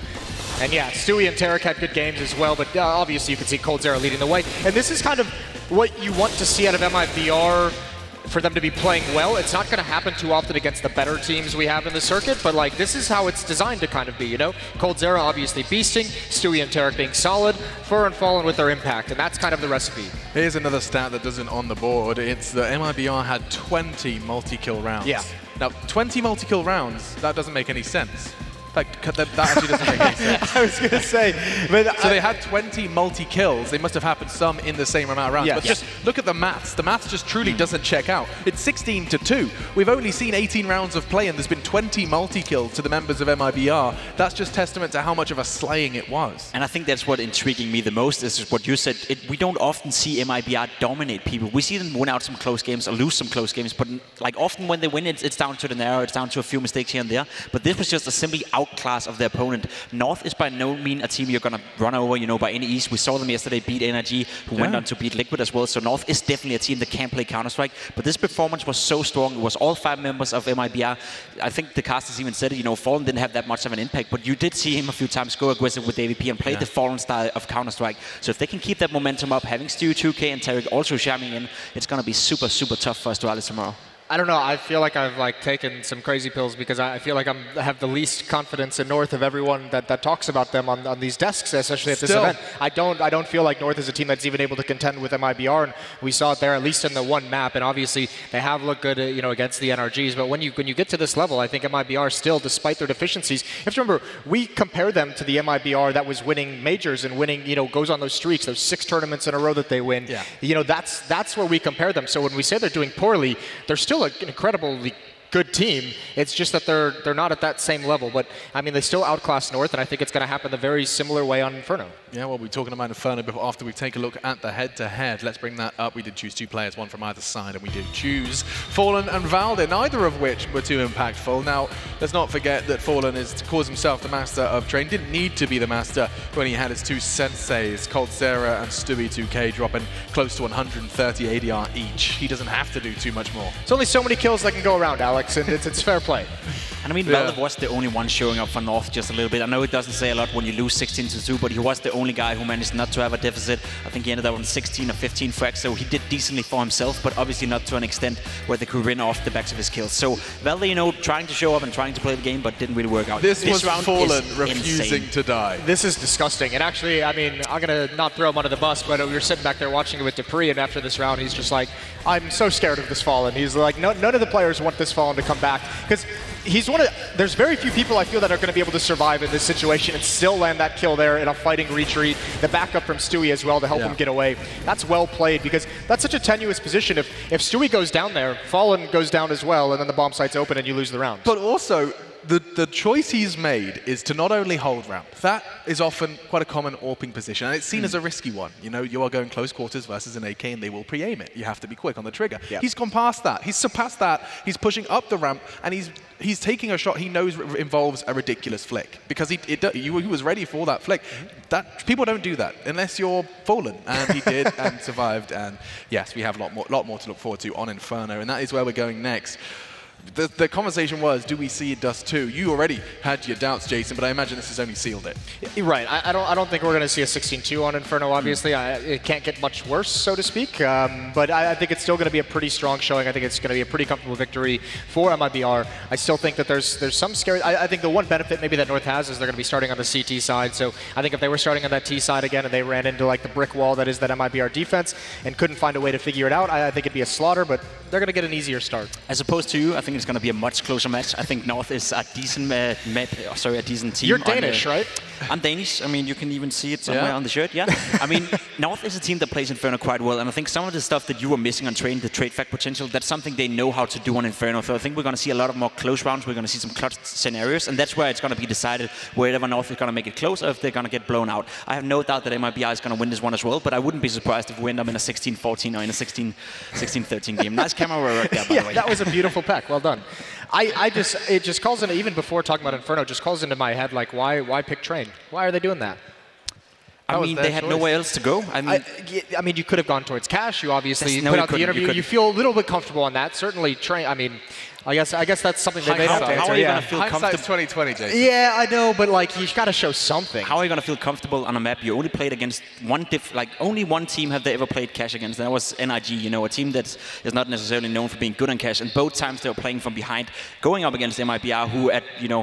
And yeah, Stewie and Tarek had good games as well, but obviously you can see coldzera leading the way. And this is kind of what you want to see out of MIBR for them to be playing well. It's not going to happen too often against the better teams we have in the circuit, but like this is how it's designed to kind of be, you know? coldzera obviously beasting, Stewie and Tarek being solid, Fur and Fallen with their impact, and that's kind of the recipe. Here's another stat that isn't on the board. It's that MIBR had 20 multi-kill rounds. Yeah. Now, 20 multi-kill rounds, that doesn't make any sense. Like, that actually doesn't make any sense. I was going to say. But so they had 20 multi-kills. They must have happened some in the same amount of rounds. But just look at the maths. The maths just truly doesn't check out. It's 16-2. We've only seen 18 rounds of play, and there's been 20 multi-kills to the members of MIBR. That's just testament to how much of a slaying it was. And I think that's what intriguing me the most is what you said. We don't often see MIBR dominate people. We see them win out some close games or lose some close games, but like often when they win, it's down to the narrow. It's down to a few mistakes here and there. But this was just a simply outclass of their opponent. North is by no means a team you're going to run over, you know, by any ease. We saw them yesterday beat Energy, who went on to beat Liquid as well. So North is definitely a team that can play Counter-Strike. But this performance was so strong. It was all 5 members of MIBR. I think the casters even said it, you know, Fallen didn't have that much of an impact, but you did see him a few times go aggressive with AVP and play the Fallen style of Counter-Strike. So if they can keep that momentum up, having Stewie 2K and Tarek also chiming in, it's going to be super, super tough for Astralis tomorrow. I don't know. I feel like I've taken some crazy pills because I feel like I have the least confidence in North of everyone that talks about them on these desks, especially at this event. I don't feel like North is a team that's even able to contend with MIBR, and we saw it there at least in the one map. And obviously they have looked good, you know, against the NRGs. But when you get to this level, I think MIBR still, despite their deficiencies, you have to remember we compare them to the MIBR that was winning majors and winning, you know, goes on those streaks, those 6 tournaments in a row that they win. Yeah. You know, that's where we compare them. So when we say they're doing poorly, they're still an incredibly good team. It's just that they're not at that same level. But I mean, they still outclass North, and I think it's going to happen the very similar way on Inferno. Yeah, well, we're talking about Inferno after we take a look at the head-to-head. Let's bring that up. We did choose 2 players, one from either side, and we did choose Fallen and Valde, neither of which were too impactful. Now, let's not forget that Fallen calls himself the master of Train. Didn't need to be the master when he had his 2 senseis, coldzera and Stewie 2K, dropping close to 130 ADR each. He doesn't have to do too much more. There's only so many kills that can go around, Alex, and it's fair play. And I mean, Valde was the only one showing up for North just a little bit. I know it doesn't say a lot when you lose 16-2, but he was the only guy who managed not to have a deficit. I think he ended up on 16 or 15 frags, so he did decently for himself, but obviously not to an extent where they could win off the backs of his kills. So Valde, you know, trying to show up and trying to play the game, but didn't really work out. This was Fallen refusing to die. This is disgusting. And actually, I mean, I'm going to not throw him under the bus, but we were sitting back there watching it with Dupree, and after this round, he's just like, I'm so scared of this Fallen. He's like, none of the players want this Fallen to come back. Because there's very few people I feel that are going to be able to survive in this situation and still land that kill there in a fighting retreat. The backup from Stewie as well to help him get away. That's well played because that's such a tenuous position. If Stewie goes down there, Fallen goes down as well, and then the bomb site's open and you lose the round. But also, the choice he's made is to not only hold ramp. That is often quite a common AWPing position, and it's seen as a risky one. You know, you are going close quarters versus an AK, and they will pre-aim it. You have to be quick on the trigger. Yep. He's gone past that. He's surpassed that. He's pushing up the ramp, and he's taking a shot he knows involves a ridiculous flick because he was ready for that flick. That people don't do that unless you're Fallen, and he did and survived. And yes, we have a lot more to look forward to on Inferno, and that is where we're going next. The conversation was, do we see Dust 2? You already had your doubts, Jason, but I imagine this has only sealed it. Right. I don't think we're going to see a 16-2 on Inferno, obviously. It can't get much worse, so to speak. But I think it's still going to be a pretty strong showing. I think it's going to be a pretty comfortable victory for MIBR. I still think that there's some scary... I think the one benefit maybe that North has is they're going to be starting on the CT side. So I think if they were starting on that T side again and they ran into like the brick wall that is that MIBR defense and couldn't find a way to figure it out, I think it'd be a slaughter, but they're going to get an easier start. As opposed to you, I think it's going to be a much closer match. I think North is a decent a decent team. You're Danish, right? I'm Danish. I mean, you can even see it somewhere on the shirt. Yeah. I mean, North is a team that plays Inferno quite well, and I think some of the stuff that you were missing on Train, the trade fact potential, that's something they know how to do on Inferno. So I think we're going to see a lot of more close rounds. We're going to see some clutch scenarios, and that's where it's going to be decided whether North is going to make it close or if they're going to get blown out. I have no doubt that MIBR is going to win this one as well, but I wouldn't be surprised if we end up in a 16-14 or in a 16-13 game. Nice camera work there, by the way. That was a beautiful pack. Well done. It just calls into, even before talking about Inferno, just calls into my head, like, why pick Train? Why are they doing that? I mean, they had nowhere else to go. I mean, you could have gone towards Cash. You obviously put out the interview. You feel a little bit comfortable on that. Certainly, Train. I mean, I guess that's something they made up to answer. How are you going to feel comfortable? 2020, Jason. Yeah, I know, but like you got to show something. How are you going to feel comfortable on a map you only played against only one team have they ever played Cash against? That was NIG. You know, a team that is not necessarily known for being good on Cash, and both times they were playing from behind, going up against MIBR, who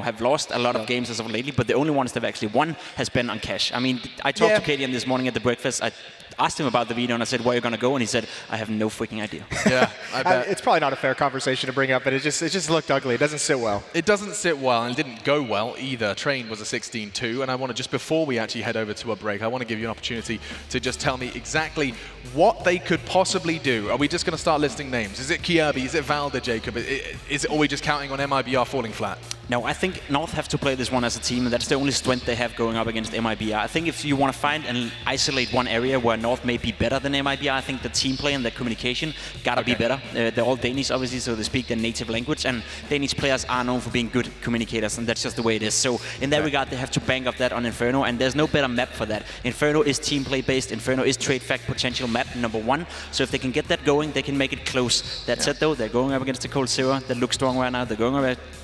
have lost a lot of games as of lately, but the only ones that have actually won has been on Cash. I mean, I talked to Katie this morning at the breakfast. I asked him about the video and I said, where are you going to go? And he said, I have no freaking idea. Yeah, I bet. It's probably not a fair conversation to bring up, but it just looked ugly. It doesn't sit well. It doesn't sit well, and it didn't go well either. Train was a 16-2, and I want to, just before we actually head over to a break, I want to give you an opportunity to just tell me exactly what they could possibly do. Are we just going to start listing names? Is it Kierby? Is it Valda, Jacob? Are we just counting on MIBR falling flat? No, I think North have to play this one as a team, and that's the only strength they have going up against MIBR. I think if you want to find and isolate one area where North may be better than MIBR, I think the team play and the communication gotta be better. They're all Danish, obviously, so they speak their native language, and Danish players are known for being good communicators, and that's just the way it is. So in that regard, they have to bank up that on Inferno, and there's no better map for that. Inferno is team play based. Inferno is trade fact potential map #1. So if they can get that going, they can make it close. That said, though, they're going up against the Cold Zero that looks strong right now. They're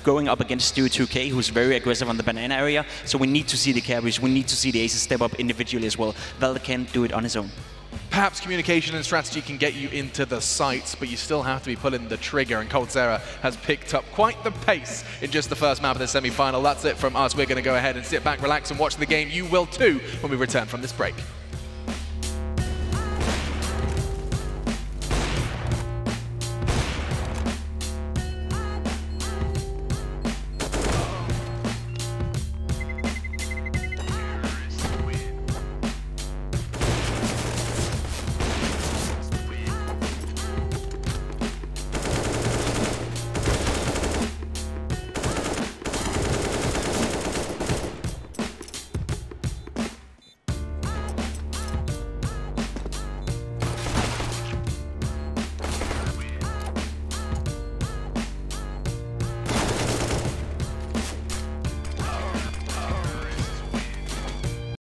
going up against Stewie 2K, who's very aggressive on the banana area. So we need to see the carries. We need to see the aces step up individually as well. Valda can't do it on his own. Perhaps communication and strategy can get you into the sights, but you still have to be pulling the trigger, and coldzera has picked up quite the pace in just the first map of the semi-final. That's it from us. We're going to go ahead and sit back, relax, and watch the game. You will too when we return from this break.